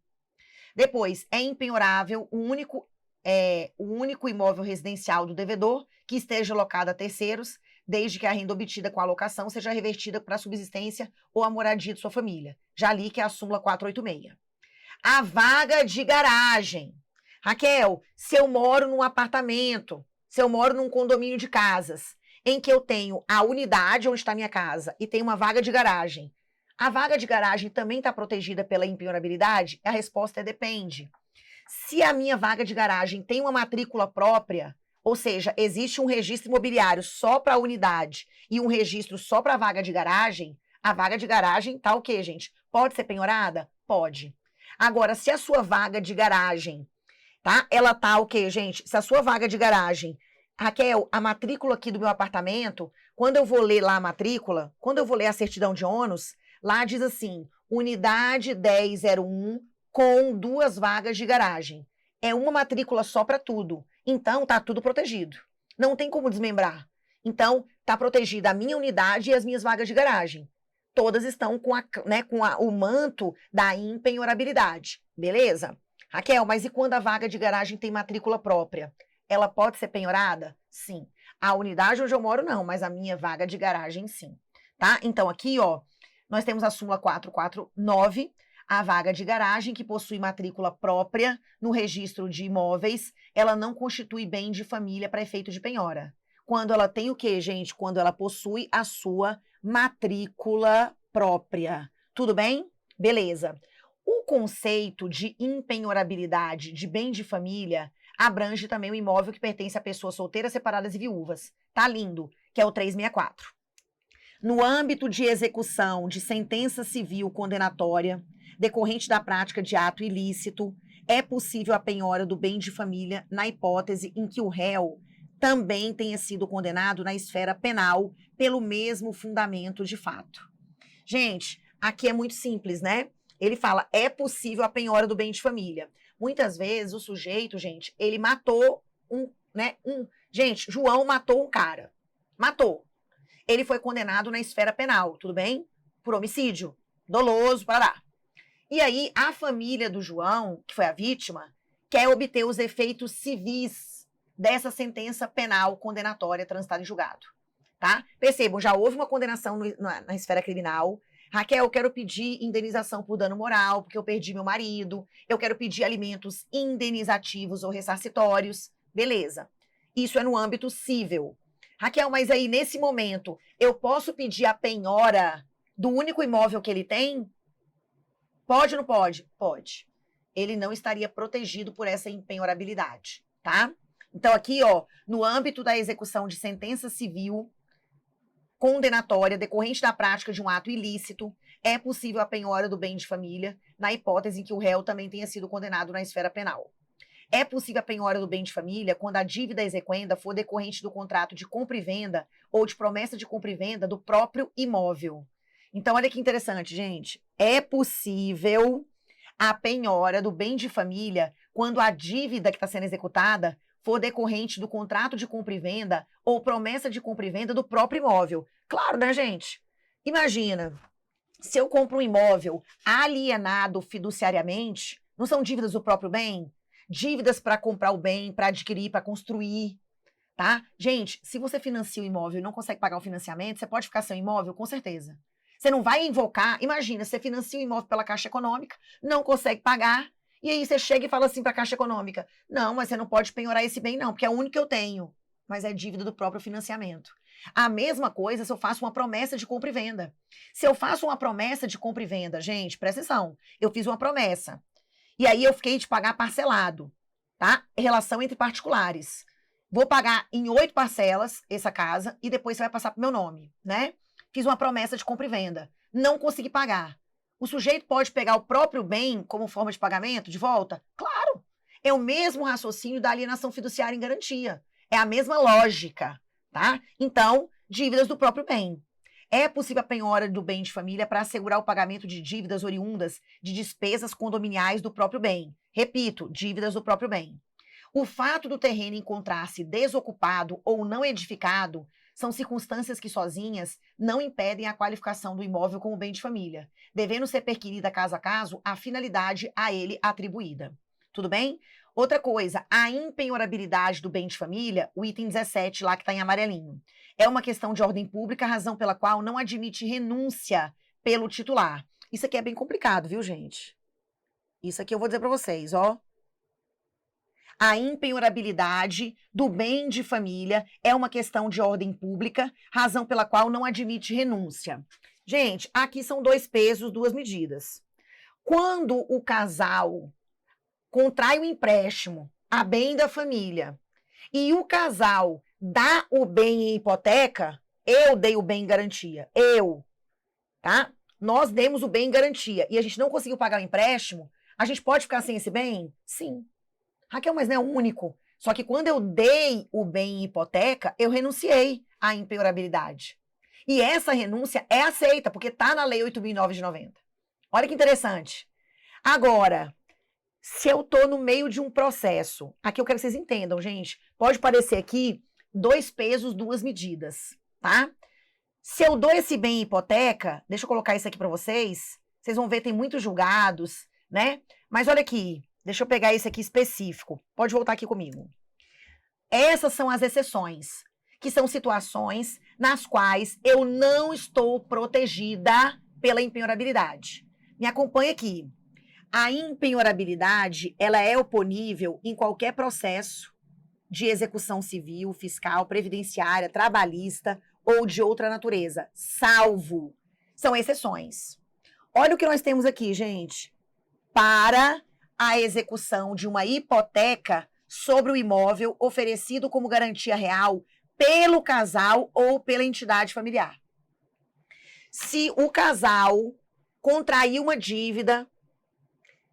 Depois, é impenhorável o único imóvel residencial do devedor que esteja locado a terceiros, desde que a renda obtida com a locação seja revertida para a subsistência ou a moradia de sua família. Já li que é a súmula 486. A vaga de garagem. Raquel, se eu moro num apartamento, se eu moro num condomínio de casas, em que eu tenho a unidade onde está a minha casa e tem uma vaga de garagem, a vaga de garagem também está protegida pela impenhorabilidade? A resposta é depende. Se a minha vaga de garagem tem uma matrícula própria, ou seja, existe um registro imobiliário só para a unidade e um registro só para a vaga de garagem, a vaga de garagem tá o quê, gente? Pode ser penhorada? Pode. Agora, se a sua vaga de garagem, tá? Ela tá o quê, gente? Se a sua vaga de garagem... Raquel, a matrícula aqui do meu apartamento, quando eu vou ler lá a matrícula, quando eu vou ler a certidão de ônus, lá diz assim, unidade 1001 com 2 vagas de garagem. É uma matrícula só para tudo. Então, tá tudo protegido. Não tem como desmembrar. Então, tá protegida a minha unidade e as minhas vagas de garagem. Todas estão com, o manto da impenhorabilidade. Beleza? Raquel, mas e quando a vaga de garagem tem matrícula própria? Ela pode ser penhorada? Sim. A unidade onde eu moro, não, mas a minha vaga de garagem, sim. Tá? Então, aqui, ó, nós temos a súmula 449, a vaga de garagem que possui matrícula própria no registro de imóveis, ela não constitui bem de família para efeito de penhora. Quando ela tem o quê, gente? Quando ela possui a sua matrícula própria. Tudo bem? Beleza. O conceito de impenhorabilidade de bem de família abrange também o imóvel que pertence a pessoas solteiras, separadas e viúvas. Tá lindo, que é o 364. No âmbito de execução de sentença civil condenatória, decorrente da prática de ato ilícito, é possível a penhora do bem de família na hipótese em que o réu também tenha sido condenado na esfera penal pelo mesmo fundamento de fato. Gente, aqui é muito simples, né? Ele fala, é possível a penhora do bem de família. Muitas vezes o sujeito, gente, ele matou Gente, João matou um cara. Matou. Ele foi condenado na esfera penal, tudo bem? Por homicídio, doloso, parará. E aí, a família do João, que foi a vítima, quer obter os efeitos civis dessa sentença penal condenatória transitada em julgado, tá? Percebam, já houve uma condenação na esfera criminal. Raquel, eu quero pedir indenização por dano moral, porque eu perdi meu marido. Eu quero pedir alimentos indenizativos ou ressarcitórios. Beleza. Isso é no âmbito cível. Raquel, mas aí, nesse momento, eu posso pedir a penhora do único imóvel que ele tem? Pode ou não pode? Pode. Ele não estaria protegido por essa impenhorabilidade, tá? Então, aqui, ó, no âmbito da execução de sentença civil condenatória decorrente da prática de um ato ilícito, é possível a penhora do bem de família, na hipótese em que o réu também tenha sido condenado na esfera penal. É possível a penhora do bem de família quando a dívida exequenda for decorrente do contrato de compra e venda ou de promessa de compra e venda do próprio imóvel. Então, olha que interessante, gente. É possível a penhora do bem de família quando a dívida que está sendo executada for decorrente do contrato de compra e venda ou promessa de compra e venda do próprio imóvel. Claro, né, gente? Imagina, se eu compro um imóvel alienado fiduciariamente, não são dívidas do próprio bem? Dívidas para comprar o bem, para adquirir, para construir, tá? Gente, se você financia o imóvel e não consegue pagar o financiamento, você pode ficar sem o imóvel? Com certeza. Você não vai invocar, imagina, você financia o imóvel pela Caixa Econômica, não consegue pagar, e aí você chega e fala assim para a Caixa Econômica, não, mas você não pode penhorar esse bem não, porque é o único que eu tenho, mas é dívida do próprio financiamento. A mesma coisa se eu faço uma promessa de compra e venda. Se eu faço uma promessa de compra e venda, gente, presta atenção, eu fiz uma promessa, e aí eu fiquei de pagar parcelado, tá? Relação entre particulares. Vou pagar em 8 parcelas essa casa, e depois você vai passar pro meu nome, né? Fiz uma promessa de compra e venda, não consegui pagar. O sujeito pode pegar o próprio bem como forma de pagamento de volta? Claro! É o mesmo raciocínio da alienação fiduciária em garantia. É a mesma lógica, tá? Então, dívidas do próprio bem. É possível a penhora do bem de família para assegurar o pagamento de dívidas oriundas de despesas condominiais do próprio bem. Repito, dívidas do próprio bem. O fato do terreno encontrar-se desocupado ou não edificado são circunstâncias que sozinhas não impedem a qualificação do imóvel como bem de família, devendo ser perquirida caso a caso a finalidade a ele atribuída. Tudo bem? Outra coisa, a impenhorabilidade do bem de família, o item 17 lá que está em amarelinho, é uma questão de ordem pública, razão pela qual não admite renúncia pelo titular. Isso aqui é bem complicado, viu, gente? Isso aqui eu vou dizer para vocês, ó. A impenhorabilidade do bem de família é uma questão de ordem pública, razão pela qual não admite renúncia. Gente, aqui são 2 pesos, 2 medidas. Quando o casal contrai o empréstimo a bem da família e o casal dá o bem em hipoteca, eu dei o bem em garantia, tá? Nós demos o bem em garantia e a gente não conseguiu pagar o empréstimo, a gente pode ficar sem esse bem? Sim. Raquel, mas não é o único. Só que quando eu dei o bem em hipoteca, eu renunciei à impenhorabilidade. E essa renúncia é aceita, porque está na Lei 8.009 de 90. Olha que interessante. Agora, se eu estou no meio de um processo, aqui eu quero que vocês entendam, gente, pode parecer aqui 2 pesos, 2 medidas, tá? Se eu dou esse bem em hipoteca, deixa eu colocar isso aqui para vocês vão ver, tem muitos julgados, né? Mas olha aqui, deixa eu pegar esse aqui específico. Pode voltar aqui comigo. Essas são as exceções, que são situações nas quais eu não estou protegida pela impenhorabilidade. Me acompanha aqui. A impenhorabilidade, ela é oponível em qualquer processo de execução civil, fiscal, previdenciária, trabalhista ou de outra natureza, salvo. São exceções. Olha o que nós temos aqui, gente. Para a execução de uma hipoteca sobre o imóvel oferecido como garantia real pelo casal ou pela entidade familiar. Se o casal contraiu uma dívida,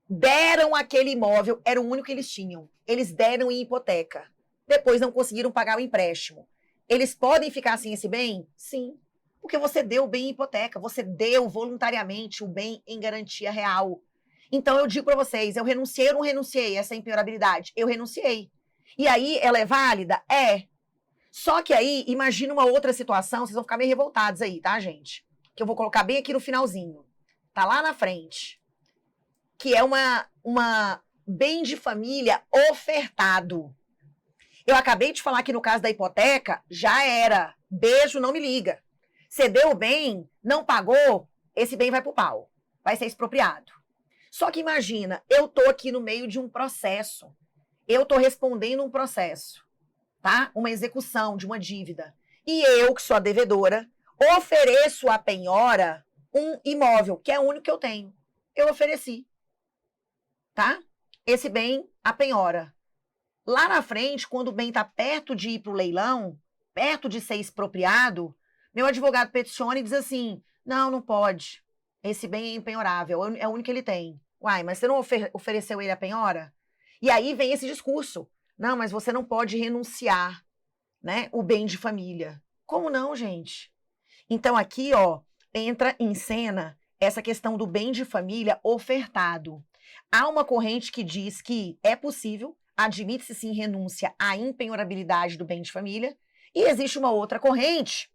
deram aquele imóvel, era o único que eles tinham. Eles deram em hipoteca. Depois não conseguiram pagar o empréstimo. Eles podem ficar sem esse bem? Sim. Porque você deu o bem em hipoteca, você deu voluntariamente o bem em garantia real. Então eu digo para vocês, eu renunciei ou não renunciei a essa impenhorabilidade? Eu renunciei. E aí, ela é válida? É. Só que aí, imagina uma outra situação, vocês vão ficar meio revoltados aí, tá, gente? Que eu vou colocar bem aqui no finalzinho. Tá lá na frente. Que é uma bem de família ofertado. Eu acabei de falar que no caso da hipoteca, já era. Beijo, não me liga. Cedeu o bem, não pagou, esse bem vai pro pau. Vai ser expropriado. Só que imagina, eu tô aqui no meio de um processo. Eu tô respondendo um processo, tá? Uma execução de uma dívida. E eu, que sou a devedora, ofereço à penhora um imóvel, que é o único que eu tenho. Eu ofereci, tá? Esse bem, a penhora. Lá na frente, quando o bem está perto de ir para o leilão, perto de ser expropriado, meu advogado peticiona e diz assim, não, não pode. Esse bem é empenhorável, é o único que ele tem. Uai, mas você não ofereceu ele a penhora? E aí vem esse discurso. Não, mas você não pode renunciar, né, o bem de família. Como não, gente? Então aqui, ó, entra em cena essa questão do bem de família ofertado. Há uma corrente que diz que é possível, admite-se sim renúncia à impenhorabilidade do bem de família, e existe uma outra corrente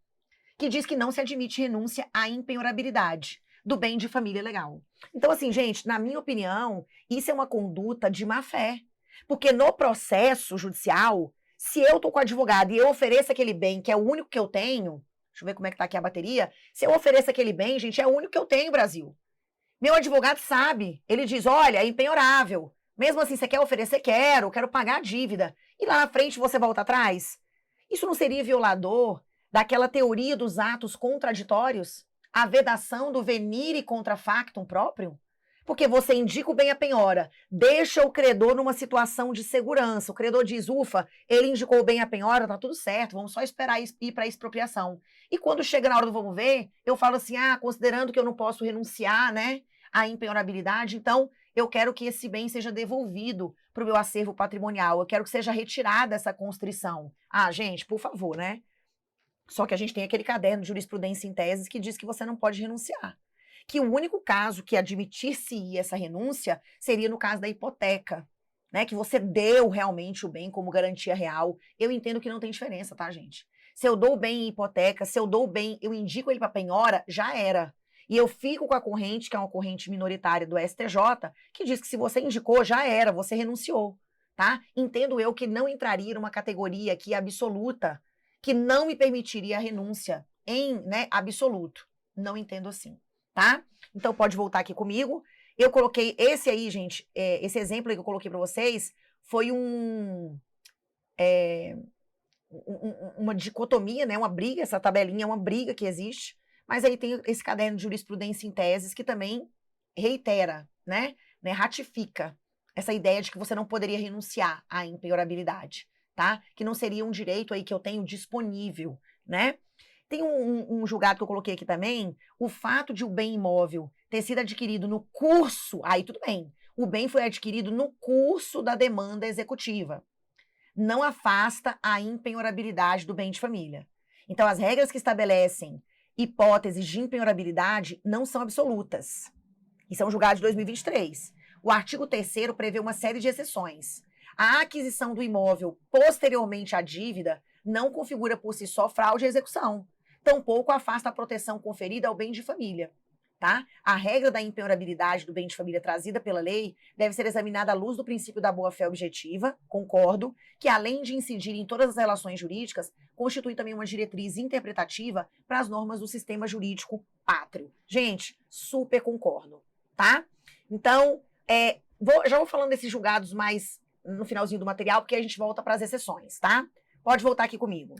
que diz que não se admite renúncia à impenhorabilidade do bem de família legal. Então, assim, gente, na minha opinião, isso é uma conduta de má fé. Porque no processo judicial, se eu tô com o advogado e eu ofereço aquele bem, que é o único que eu tenho, deixa eu ver como é que tá aqui a bateria, se eu ofereço aquele bem, gente, é o único que eu tenho, Brasil. Meu advogado sabe, ele diz, olha, é impenhorável. Mesmo assim, você quer oferecer? Quero pagar a dívida. E lá na frente você volta atrás? Isso não seria violador daquela teoria dos atos contraditórios? A vedação do venire contra factum próprio? Porque você indica o bem à penhora, deixa o credor numa situação de segurança. O credor diz, ufa, ele indicou o bem à penhora, tá tudo certo, vamos só esperar ir para a expropriação. E quando chega na hora do vamos ver, eu falo assim, considerando que eu não posso renunciar, né, à impenhorabilidade, então eu quero que esse bem seja devolvido para o meu acervo patrimonial, eu quero que seja retirada essa constrição. Gente, por favor, né? Só que a gente tem aquele caderno de jurisprudência em teses que diz que você não pode renunciar. Que o único caso que admitir-se essa renúncia seria no caso da hipoteca, né? Que você deu realmente o bem como garantia real. Eu entendo que não tem diferença, tá, gente? Se eu dou o bem em hipoteca, se eu dou o bem, eu indico ele para penhora, já era. E eu fico com a corrente, que é uma corrente minoritária do STJ, que diz que se você indicou, já era, você renunciou, tá? Entendo eu que não entraria numa categoria aqui absoluta, que não me permitiria a renúncia em, né, absoluto. Não entendo assim, tá? Então pode voltar aqui comigo. Eu coloquei esse aí, gente, esse exemplo que eu coloquei para vocês foi uma dicotomia, né, uma briga, essa tabelinha é uma briga que existe, mas aí tem esse caderno de jurisprudência em teses que também reitera, né, ratifica essa ideia de que você não poderia renunciar à impenhorabilidade, tá? Que não seria um direito aí que eu tenho disponível, né? Tem um julgado que eu coloquei aqui também, o fato de o bem imóvel ter sido adquirido no curso, aí tudo bem, o bem foi adquirido no curso da demanda executiva. Não afasta a impenhorabilidade do bem de família. Então, as regras que estabelecem hipóteses de impenhorabilidade não são absolutas. Isso é um julgado de 2023. O artigo 3º prevê uma série de exceções. A aquisição do imóvel posteriormente à dívida não configura por si só fraude à execução. Tampouco afasta a proteção conferida ao bem de família. Tá? A regra da impenhorabilidade do bem de família trazida pela lei deve ser examinada à luz do princípio da boa-fé objetiva, concordo, que além de incidir em todas as relações jurídicas, constitui também uma diretriz interpretativa para as normas do sistema jurídico pátrio. Gente, super concordo, tá? Então, já vou falando desses julgados mais no finalzinho do material, porque a gente volta para as exceções, tá? Pode voltar aqui comigo.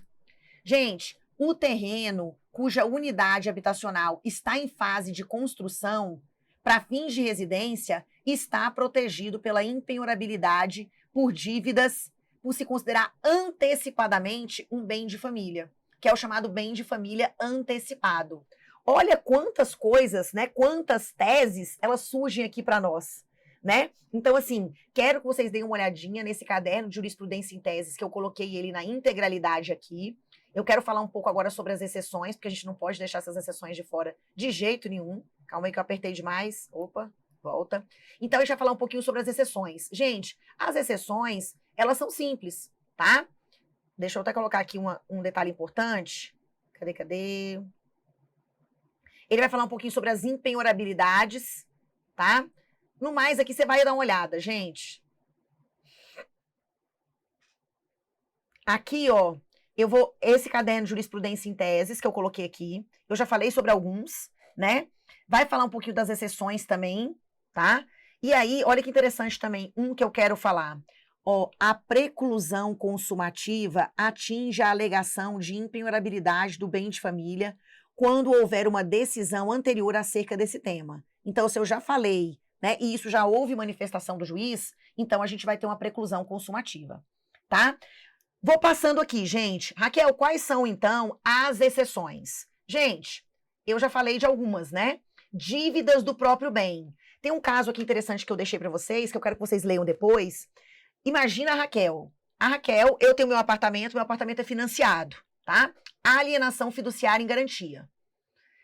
Gente, o terreno cuja unidade habitacional está em fase de construção para fins de residência está protegido pela impenhorabilidade por dívidas, por se considerar antecipadamente um bem de família, que é o chamado bem de família antecipado. Olha quantas coisas, né, quantas teses elas surgem aqui para nós, né? Então, assim, quero que vocês deem uma olhadinha nesse caderno de jurisprudência em teses, que eu coloquei ele na integralidade aqui. Eu quero falar um pouco agora sobre as exceções, porque a gente não pode deixar essas exceções de fora de jeito nenhum. Calma aí que eu apertei demais. Opa, volta. Então, a gente vai falar um pouquinho sobre as exceções. Gente, as exceções, elas são simples, tá? Deixa eu até colocar aqui um detalhe importante. Cadê? Ele vai falar um pouquinho sobre as impenhorabilidades, tá? No mais, aqui você vai dar uma olhada, gente. Aqui, ó, esse caderno de jurisprudência em teses que eu coloquei aqui, eu já falei sobre alguns, né? Vai falar um pouquinho das exceções também, tá? E aí, olha que interessante também, um que eu quero falar. Ó, a preclusão consumativa atinge a alegação de impenhorabilidade do bem de família quando houver uma decisão anterior acerca desse tema. Então, se eu já falei, né, e isso já houve manifestação do juiz, então a gente vai ter uma preclusão consumativa, tá? Vou passando aqui, gente. Raquel, quais são, então, as exceções? Gente, eu já falei de algumas, né? Dívidas do próprio bem. Tem um caso aqui interessante que eu deixei para vocês, que eu quero que vocês leiam depois. Imagina a Raquel. A Raquel, eu tenho meu apartamento é financiado, tá? Alienação fiduciária em garantia.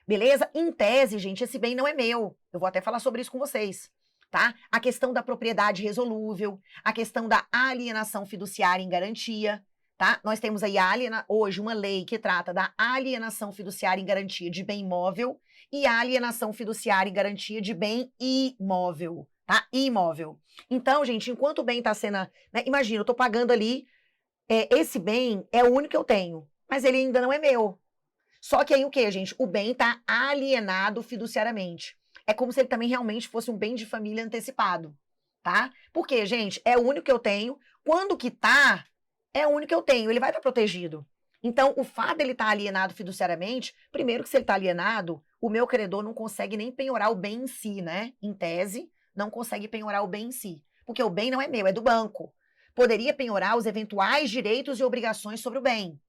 Beleza? Em tese, gente, esse bem não é meu. Eu vou até falar sobre isso com vocês, tá? A questão da propriedade resolúvel, a questão da alienação fiduciária em garantia, tá? Nós temos aí hoje uma lei que trata da alienação fiduciária em garantia de bem imóvel e a alienação fiduciária em garantia de bem imóvel, tá? Imóvel. Então, gente, enquanto o bem está sendo, né, imagina, eu estou pagando ali, esse bem é o único que eu tenho, mas ele ainda não é meu. Só que aí o que, gente? O bem está alienado fiduciariamente. É como se ele também realmente fosse um bem de família antecipado, tá? Porque, gente, é o único que eu tenho. Quando quitar, é o único que eu tenho. Ele vai estar protegido. Então, o fato dele estar alienado fiduciariamente, primeiro que se ele está alienado, o meu credor não consegue nem penhorar o bem em si, né? Em tese, não consegue penhorar o bem em si. Porque o bem não é meu, é do banco. Poderia penhorar os eventuais direitos e obrigações sobre o bem.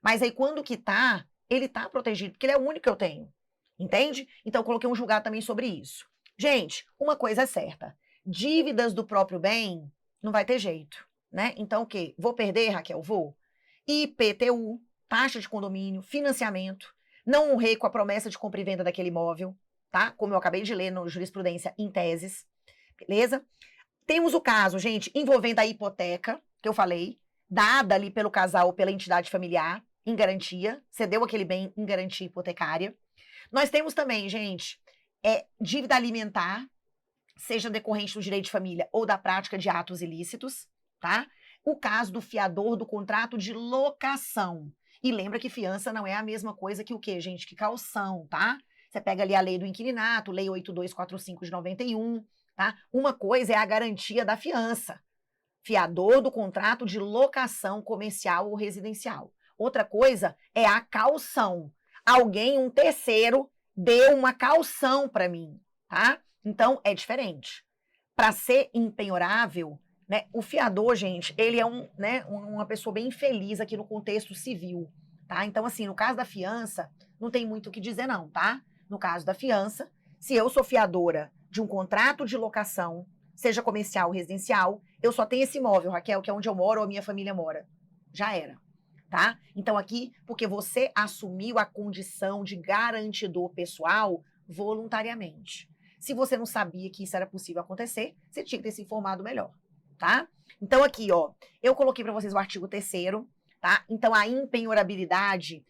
Mas aí, quando quitar, ele está protegido, porque ele é o único que eu tenho. Entende? Então, eu coloquei um julgado também sobre isso. Gente, uma coisa é certa. Dívidas do próprio bem, não vai ter jeito, né? Então, o quê? Vou perder, Raquel? Vou. IPTU, taxa de condomínio, financiamento. Não honrei com a promessa de compra e venda daquele imóvel, tá? Como eu acabei de ler no jurisprudência em teses. Beleza? Temos o caso, gente, envolvendo a hipoteca, que eu falei, dada ali pelo casal ou pela entidade familiar, em garantia, cedeu aquele bem em garantia hipotecária. Nós temos também, gente, dívida alimentar, seja decorrente do direito de família ou da prática de atos ilícitos, tá? O caso do fiador do contrato de locação. E lembra que fiança não é a mesma coisa que o quê, gente? Que caução, tá? Você pega ali a lei do inquilinato, lei 8245 de 91, tá? Uma coisa é a garantia da fiança. Fiador do contrato de locação comercial ou residencial. Outra coisa é a caução. Alguém, um terceiro, deu uma caução para mim, tá? Então, é diferente. Para ser impenhorável, né, o fiador, gente, ele é uma pessoa bem infeliz aqui no contexto civil, tá? Então, assim, no caso da fiança, não tem muito o que dizer não, tá? No caso da fiança, se eu sou fiadora de um contrato de locação, seja comercial ou residencial, eu só tenho esse imóvel, Raquel, que é onde eu moro ou a minha família mora. Já era. Tá? Então aqui, porque você assumiu a condição de garantidor pessoal voluntariamente. Se você não sabia que isso era possível acontecer, você tinha que ter se informado melhor, tá? Então aqui, ó, eu coloquei para vocês o artigo 3º, tá? Então a impenhorabilidade,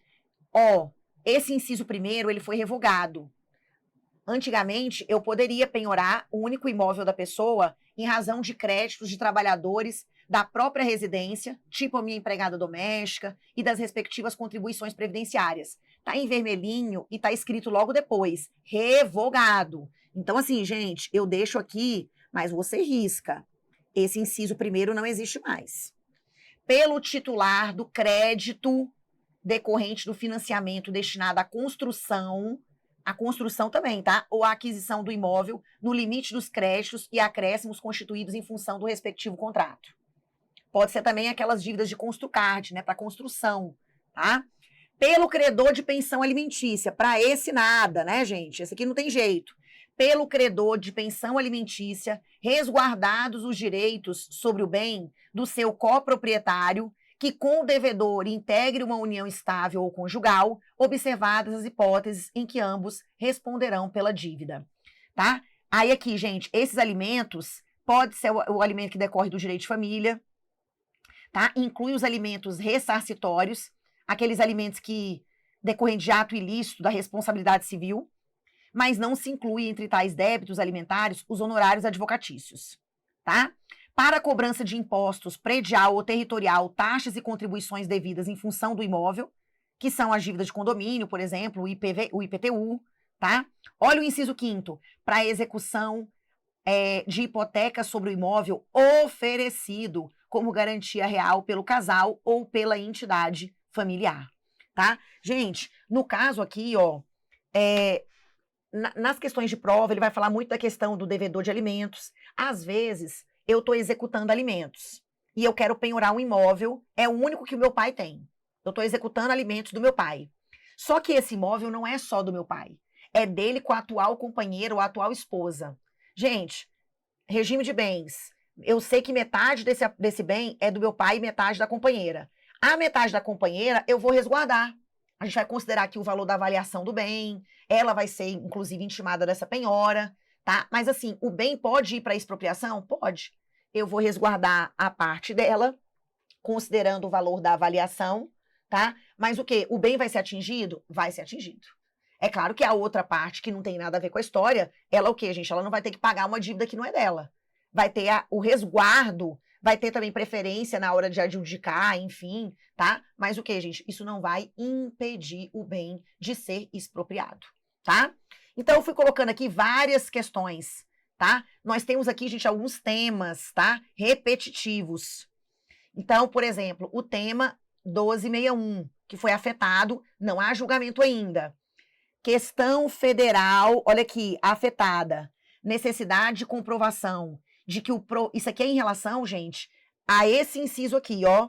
ó, esse inciso 1º, ele foi revogado. Antigamente, eu poderia penhorar o único imóvel da pessoa em razão de créditos de trabalhadores da própria residência, tipo a minha empregada doméstica, e das respectivas contribuições previdenciárias. Tá em vermelhinho e tá escrito logo depois, revogado. Então, assim, gente, eu deixo aqui, mas você risca. Esse inciso 1º não existe mais. Pelo titular do crédito decorrente do financiamento destinado à construção, a construção também, tá? Ou a aquisição do imóvel no limite dos créditos e acréscimos constituídos em função do respectivo contrato. Pode ser também aquelas dívidas de Construcard, né, para construção, tá? Pelo credor de pensão alimentícia, para esse nada, né, gente? Esse aqui não tem jeito. Pelo credor de pensão alimentícia, resguardados os direitos sobre o bem do seu coproprietário, que com o devedor integre uma união estável ou conjugal, observadas as hipóteses em que ambos responderão pela dívida, tá? Aí aqui, gente, esses alimentos, pode ser o alimento que decorre do direito de família, tá? Inclui os alimentos ressarcitórios, aqueles alimentos que decorrem de ato ilícito da responsabilidade civil, mas não se inclui entre tais débitos alimentares os honorários advocatícios, tá? Para a cobrança de impostos predial ou territorial, taxas e contribuições devidas em função do imóvel, que são as dívidas de condomínio, por exemplo, o IPTU, tá? Olha o inciso 5º, para execução de hipoteca sobre o imóvel oferecido como garantia real pelo casal ou pela entidade familiar, tá? Gente, no caso aqui, ó, nas questões de prova, ele vai falar muito da questão do devedor de alimentos. Às vezes, eu estou executando alimentos e eu quero penhorar um imóvel, é o único que o meu pai tem. Eu estou executando alimentos do meu pai. Só que esse imóvel não é só do meu pai, é dele com a atual companheira ou a atual esposa. Gente, regime de bens. Eu sei que metade desse bem é do meu pai e metade da companheira. A metade da companheira eu vou resguardar. A gente vai considerar aqui o valor da avaliação do bem, ela vai ser, inclusive, intimada dessa penhora, tá? Mas, assim, o bem pode ir para expropriação? Pode. Eu vou resguardar a parte dela, considerando o valor da avaliação, tá? Mas o quê? O bem vai ser atingido? Vai ser atingido. É claro que a outra parte, que não tem nada a ver com a história, ela o quê, gente? Ela não vai ter que pagar uma dívida que não é dela. Vai ter o resguardo, vai ter também preferência na hora de adjudicar, enfim, tá? Mas o quê, gente? Isso não vai impedir o bem de ser expropriado, tá? Então, eu fui colocando aqui várias questões, tá? Nós temos aqui, gente, alguns temas, tá? Repetitivos. Então, por exemplo, o tema 1261, que foi afetado, não há julgamento ainda. Questão federal, olha aqui, afetada. Necessidade de comprovação de que isso aqui é em relação, gente, a esse inciso aqui, ó,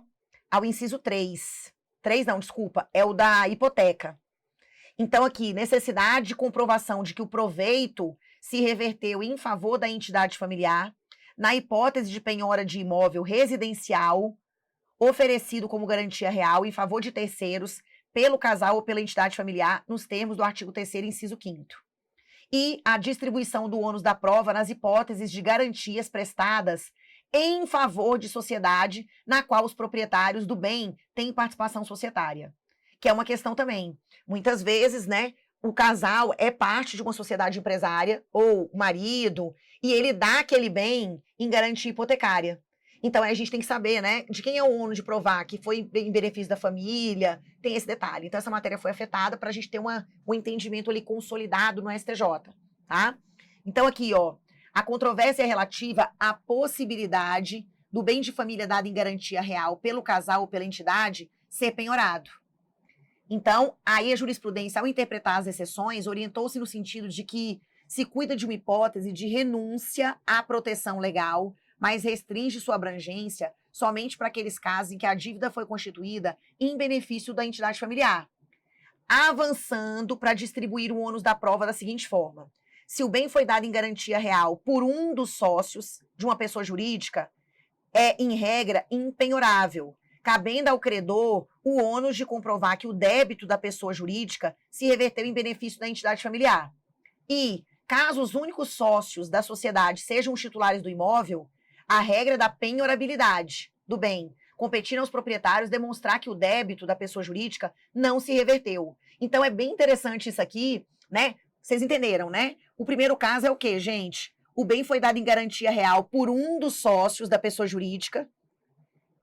ao inciso 3. 3 não, desculpa, é o da hipoteca. Então, aqui, necessidade de comprovação de que o proveito se reverteu em favor da entidade familiar, na hipótese de penhora de imóvel residencial, oferecido como garantia real em favor de terceiros, pelo casal ou pela entidade familiar, nos termos do artigo 3º, inciso 5º. E a distribuição do ônus da prova nas hipóteses de garantias prestadas em favor de sociedade na qual os proprietários do bem têm participação societária. Que é uma questão também. Muitas vezes, né, o casal é parte de uma sociedade empresária, ou o marido, e ele dá aquele bem em garantia hipotecária. Então, a gente tem que saber, né, de quem é o ônus de provar que foi em benefício da família, tem esse detalhe. Então, essa matéria foi afetada para a gente ter um entendimento ali consolidado no STJ, tá? Então, aqui, ó, a controvérsia é relativa à possibilidade do bem de família dado em garantia real pelo casal ou pela entidade ser penhorado. Então, aí a jurisprudência, ao interpretar as exceções, orientou-se no sentido de que se cuida de uma hipótese de renúncia à proteção legal, mas restringe sua abrangência somente para aqueles casos em que a dívida foi constituída em benefício da entidade familiar, avançando para distribuir o ônus da prova da seguinte forma: se o bem foi dado em garantia real por um dos sócios de uma pessoa jurídica, é, em regra, impenhorável, cabendo ao credor o ônus de comprovar que o débito da pessoa jurídica se reverteu em benefício da entidade familiar. E, caso os únicos sócios da sociedade sejam os titulares do imóvel, a regra da penhorabilidade do bem, competindo aos proprietários demonstrar que o débito da pessoa jurídica não se reverteu. Então, é bem interessante isso aqui, né? Vocês entenderam, né? O primeiro caso é o quê, gente? O bem foi dado em garantia real por um dos sócios da pessoa jurídica.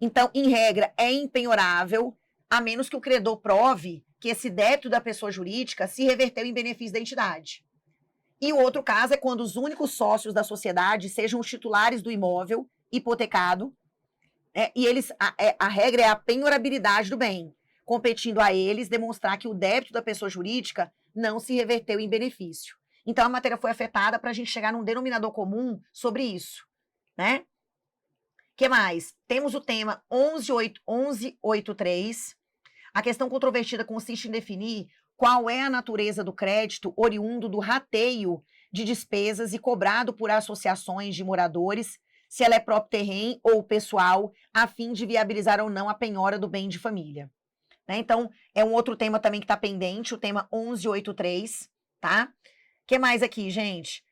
Então, em regra, é impenhorável, a menos que o credor prove que esse débito da pessoa jurídica se reverteu em benefício da entidade. E o outro caso é quando os únicos sócios da sociedade sejam os titulares do imóvel hipotecado, e eles a regra é a penhorabilidade do bem, competindo a eles demonstrar que o débito da pessoa jurídica não se reverteu em benefício. Então, a matéria foi afetada para a gente chegar num denominador comum sobre isso, né? O que mais? Temos o tema 1183. A questão controvertida consiste em definir qual é a natureza do crédito oriundo do rateio de despesas e cobrado por associações de moradores, se ela é próprio terreno ou pessoal, a fim de viabilizar ou não a penhora do bem de família. Né? Então, é um outro tema também que está pendente, o tema 1183, tá? O que mais aqui, gente?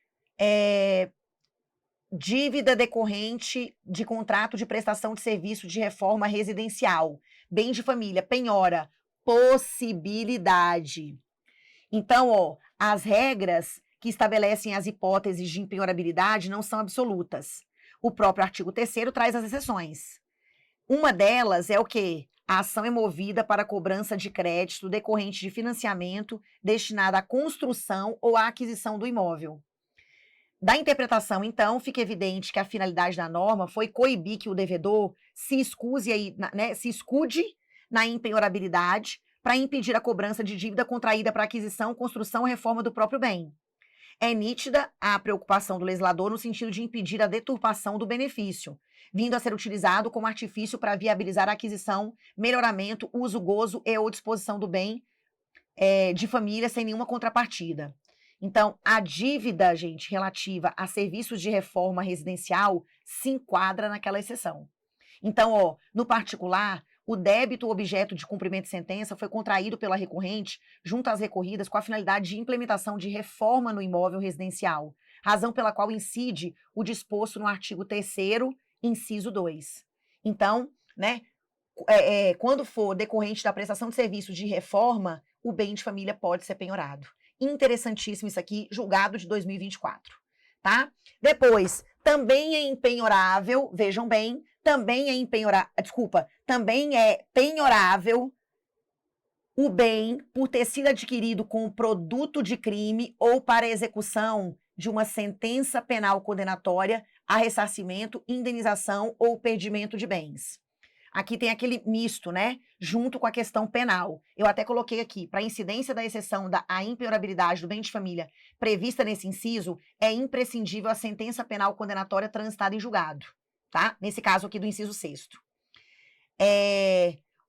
Dívida decorrente de contrato de prestação de serviço de reforma residencial. Bem de família, penhora, possibilidade. Então, ó, as regras que estabelecem as hipóteses de impenhorabilidade não são absolutas. O próprio artigo 3º traz as exceções. Uma delas é o quê? A ação é movida para a cobrança de crédito decorrente de financiamento destinado à construção ou à aquisição do imóvel. Da interpretação, então, fica evidente que a finalidade da norma foi coibir que o devedor se escude na impenhorabilidade para impedir a cobrança de dívida contraída para aquisição, construção ou reforma do próprio bem. É nítida a preocupação do legislador no sentido de impedir a deturpação do benefício, vindo a ser utilizado como artifício para viabilizar a aquisição, melhoramento, uso, gozo e ou disposição do bem de família sem nenhuma contrapartida. Então, a dívida, gente, relativa a serviços de reforma residencial se enquadra naquela exceção. Então, no particular, o débito objeto de cumprimento de sentença foi contraído pela recorrente junto às recorridas com a finalidade de implementação de reforma no imóvel residencial, razão pela qual incide o disposto no artigo 3º, inciso 2. Então, quando for decorrente da prestação de serviço de reforma, o bem de família pode ser penhorado. Interessantíssimo isso aqui, julgado de 2024, tá? Depois, também é impenhorável, vejam bem, também é penhorável o bem por ter sido adquirido com produto de crime ou para execução de uma sentença penal condenatória a ressarcimento, indenização ou perdimento de bens. Aqui tem aquele misto, junto com a questão penal. Eu até coloquei aqui, para a incidência da exceção da impenhorabilidade do bem de família prevista nesse inciso, é imprescindível a sentença penal condenatória transitada em julgado, tá? Nesse caso aqui do inciso 6º.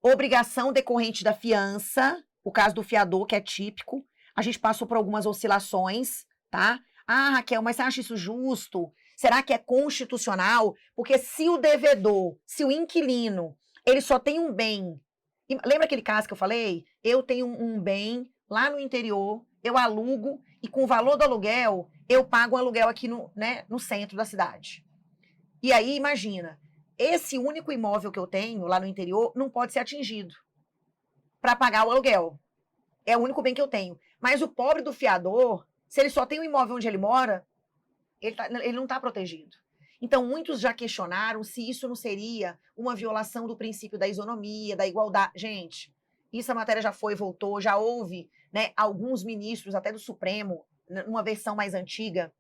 Obrigação decorrente da fiança, o caso do fiador, que é típico. A gente passou por algumas oscilações, tá? Ah, Raquel, mas você acha isso justo? Será que é constitucional? Porque se o devedor, se o inquilino, ele só tem um bem. Lembra aquele caso que eu falei? Eu tenho um bem lá no interior, eu alugo e com o valor do aluguel, eu pago um aluguel aqui no centro da cidade. E aí, imagina, esse único imóvel que eu tenho lá no interior não pode ser atingido para pagar o aluguel. É o único bem que eu tenho. Mas o pobre do fiador, se ele só tem um imóvel onde ele mora, ele não está protegido. Então, muitos já questionaram se isso não seria uma violação do princípio da isonomia, da igualdade. Gente, isso a matéria já foi e voltou, já houve alguns ministros, até do Supremo, numa versão mais antiga,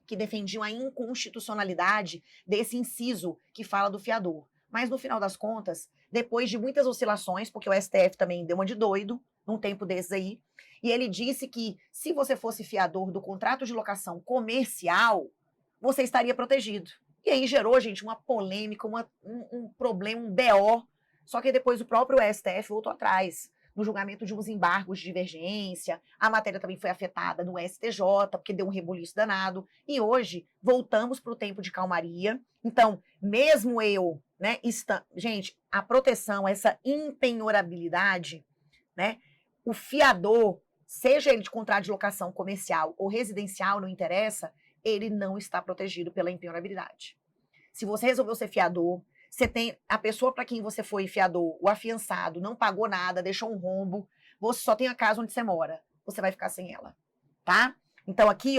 que defendiam a inconstitucionalidade desse inciso que fala do fiador. Mas, no final das contas, depois de muitas oscilações, porque o STF também deu uma de doido, num tempo desses aí, e ele disse que se você fosse fiador do contrato de locação comercial, você estaria protegido. E aí gerou, gente, uma polêmica, um problema, um BO, só que depois o próprio STF voltou atrás, no julgamento de uns embargos de divergência, a matéria também foi afetada no STJ, porque deu um rebuliço danado, e hoje voltamos para o tempo de calmaria. Então, mesmo eu, gente, a proteção, essa impenhorabilidade, o fiador, seja ele de contrato de locação comercial ou residencial, não interessa, ele não está protegido pela impenhorabilidade. Se você resolveu ser fiador, você tem a pessoa para quem você foi fiador, o afiançado, não pagou nada, deixou um rombo, você só tem a casa onde você mora, você vai ficar sem ela, tá? Então aqui,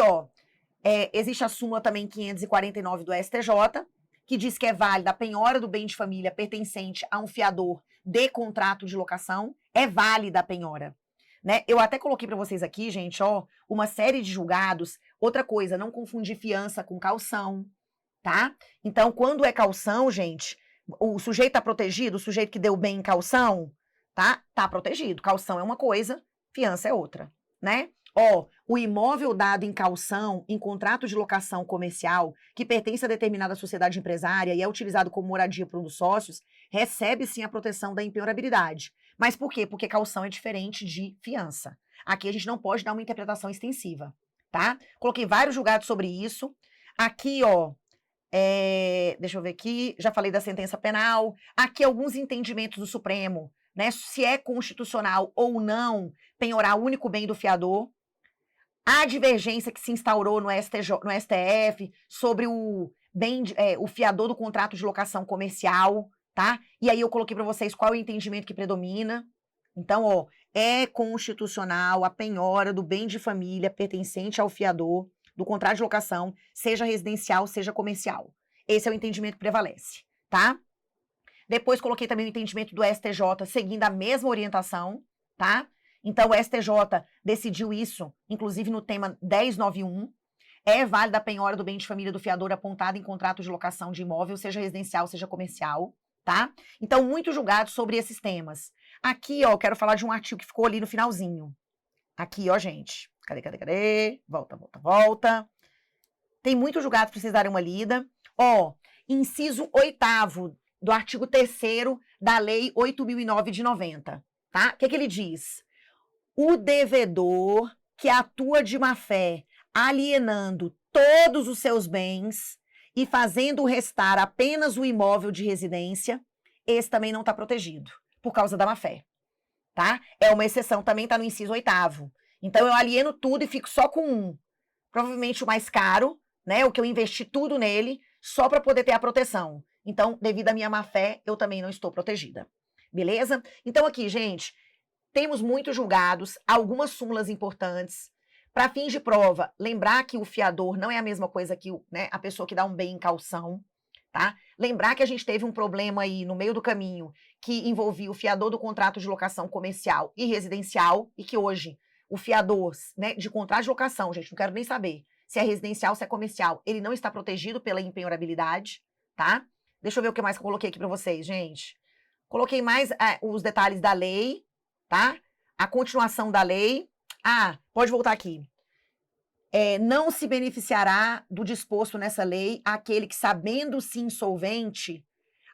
existe a súmula também 549 do STJ, que diz que é válida a penhora do bem de família pertencente a um fiador de contrato de locação, é válida a penhora. Eu até coloquei para vocês aqui, gente, uma série de julgados. Outra coisa, não confundir fiança com caução, tá? Então, quando é caução, gente, o sujeito tá protegido, o sujeito que deu bem em caução, tá? Tá protegido. Caução é uma coisa, fiança é outra, o imóvel dado em caução, em contrato de locação comercial, que pertence a determinada sociedade empresária e é utilizado como moradia por um dos sócios, recebe sim a proteção da impenhorabilidade. Mas por quê? Porque caução é diferente de fiança. Aqui a gente não pode dar uma interpretação extensiva, tá? Coloquei vários julgados sobre isso. Aqui, deixa eu ver aqui, já falei da sentença penal. Aqui alguns entendimentos do Supremo, se é constitucional ou não penhorar o único bem do fiador. A divergência que se instaurou no STF sobre o fiador do contrato de locação comercial, tá? E aí eu coloquei para vocês qual é o entendimento que predomina, Então, ó, é constitucional a penhora do bem de família pertencente ao fiador do contrato de locação, seja residencial, seja comercial. Esse é o entendimento que prevalece, tá? Depois coloquei também o entendimento do STJ, seguindo a mesma orientação, tá? Então, o STJ decidiu isso, inclusive no tema 1091, é válida a penhora do bem de família do fiador apontado em contrato de locação de imóvel, seja residencial, seja comercial, tá? Então, muito julgado sobre esses temas. Aqui, ó, eu quero falar de um artigo que ficou ali no finalzinho. Aqui, ó, gente. Cadê? Volta. Tem muito julgado para vocês darem uma lida. Ó, inciso 8º do artigo 3º da Lei 8.009 de 90, tá? O que ele diz? O devedor que atua de má-fé, alienando todos os seus bens e fazendo restar apenas o imóvel de residência, esse também não está protegido, por causa da má-fé, tá? É uma exceção, também está no inciso 8º. Então, eu alieno tudo e fico só com um. Provavelmente o mais caro, né? O que eu investi tudo nele, só para poder ter a proteção. Então, devido à minha má-fé, eu também não estou protegida. Beleza? Então, aqui, gente, temos muitos julgados, algumas súmulas importantes. Para fins de prova, lembrar que o fiador não é a mesma coisa que né, a pessoa que dá um bem em caução, tá? Lembrar que a gente teve um problema aí no meio do caminho que envolvia o fiador do contrato de locação comercial e residencial e que hoje o fiador, né, de contrato de locação, gente, não quero nem saber se é residencial, se é comercial, ele não está protegido pela impenhorabilidade, tá? Deixa eu ver o que mais que eu coloquei aqui para vocês, gente. Coloquei mais os detalhes da lei, tá? A continuação da lei. Ah, pode voltar aqui. Não se beneficiará do disposto nessa lei aquele que, sabendo-se insolvente,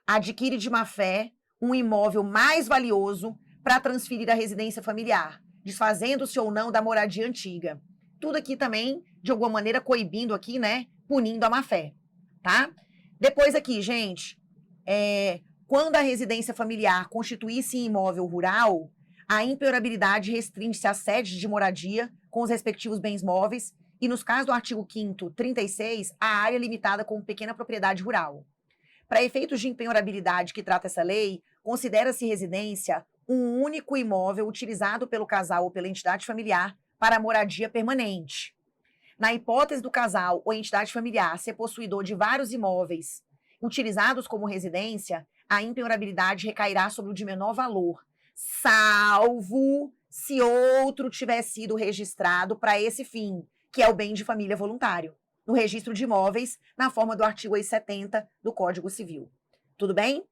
adquire de má-fé um imóvel mais valioso para transferir à residência familiar, desfazendo-se ou não da moradia antiga. Tudo aqui também, de alguma maneira, coibindo aqui, né? Punindo a má-fé, tá? Depois aqui, gente, quando a residência familiar constituir-se em imóvel rural, a impenhorabilidade restringe-se à sede de moradia com os respectivos bens móveis e, nos casos do artigo 5º, 36, a área limitada como pequena propriedade rural. Para efeitos de impenhorabilidade que trata essa lei, considera-se residência um único imóvel utilizado pelo casal ou pela entidade familiar para moradia permanente. Na hipótese do casal ou entidade familiar ser possuidor de vários imóveis utilizados como residência, a impenhorabilidade recairá sobre o de menor valor, salvo se outro tiver sido registrado para esse fim, que é o bem de família voluntário, no registro de imóveis, na forma do artigo 70 do Código Civil. Tudo bem?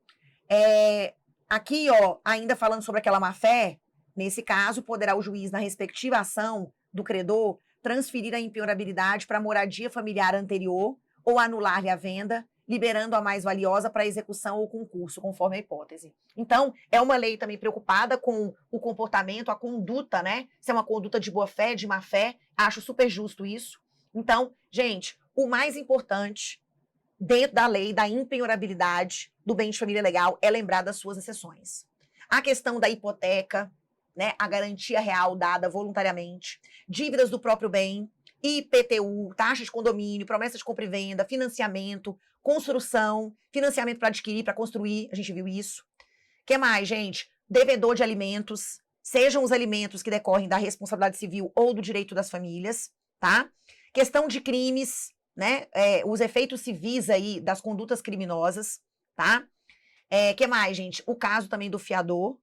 Aqui, ó, ainda falando sobre aquela má-fé, nesse caso, poderá o juiz, na respectiva ação do credor, transferir a impenhorabilidade para a moradia familiar anterior ou anular-lhe a venda, liberando a mais valiosa para execução ou concurso, conforme a hipótese. Então, é uma lei também preocupada com o comportamento, a conduta, né? Se é uma conduta de boa-fé, de má-fé, acho super justo isso. Então, gente, o mais importante dentro da lei da impenhorabilidade do bem de família legal é lembrar das suas exceções. A questão da hipoteca, né, a garantia real dada voluntariamente, dívidas do próprio bem, IPTU, taxa de condomínio, promessa de compra e venda, financiamento, construção, financiamento para adquirir, para construir, a gente viu isso. O que mais, gente? Devedor de alimentos, sejam os alimentos que decorrem da responsabilidade civil ou do direito das famílias, tá? Questão de crimes, né? Os efeitos civis aí das condutas criminosas, tá? Que mais, gente? O caso também do fiador,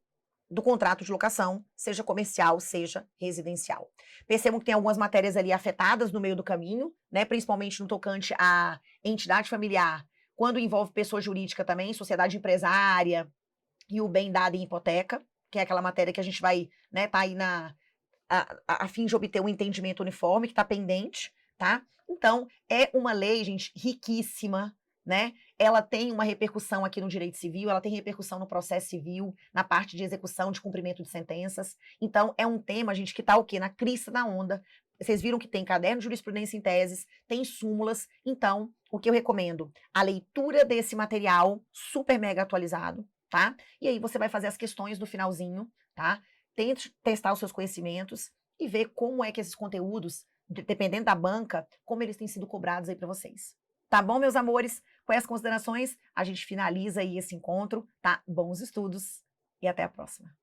do contrato de locação, seja comercial, seja residencial. Percebam que tem algumas matérias ali afetadas no meio do caminho, né? Principalmente no tocante à entidade familiar, quando envolve pessoa jurídica também, sociedade empresária e o bem dado em hipoteca, que é aquela matéria que a gente vai, né, tá aí a fim de obter um entendimento uniforme, que está pendente, tá? Então, é uma lei, gente, riquíssima, né? Ela tem uma repercussão aqui no direito civil, ela tem repercussão no processo civil, na parte de execução, de cumprimento de sentenças. Então, é um tema, gente, que tá o quê? Na crista da onda. Vocês viram que tem caderno de jurisprudência em teses, tem súmulas. Então, o que eu recomendo? A leitura desse material super mega atualizado, tá? E aí você vai fazer as questões do finalzinho, tá? Tente testar os seus conhecimentos e ver como é que esses conteúdos, dependendo da banca, como eles têm sido cobrados aí para vocês. Tá bom, meus amores? Com essas considerações, a gente finaliza aí esse encontro, tá? Bons estudos e até a próxima.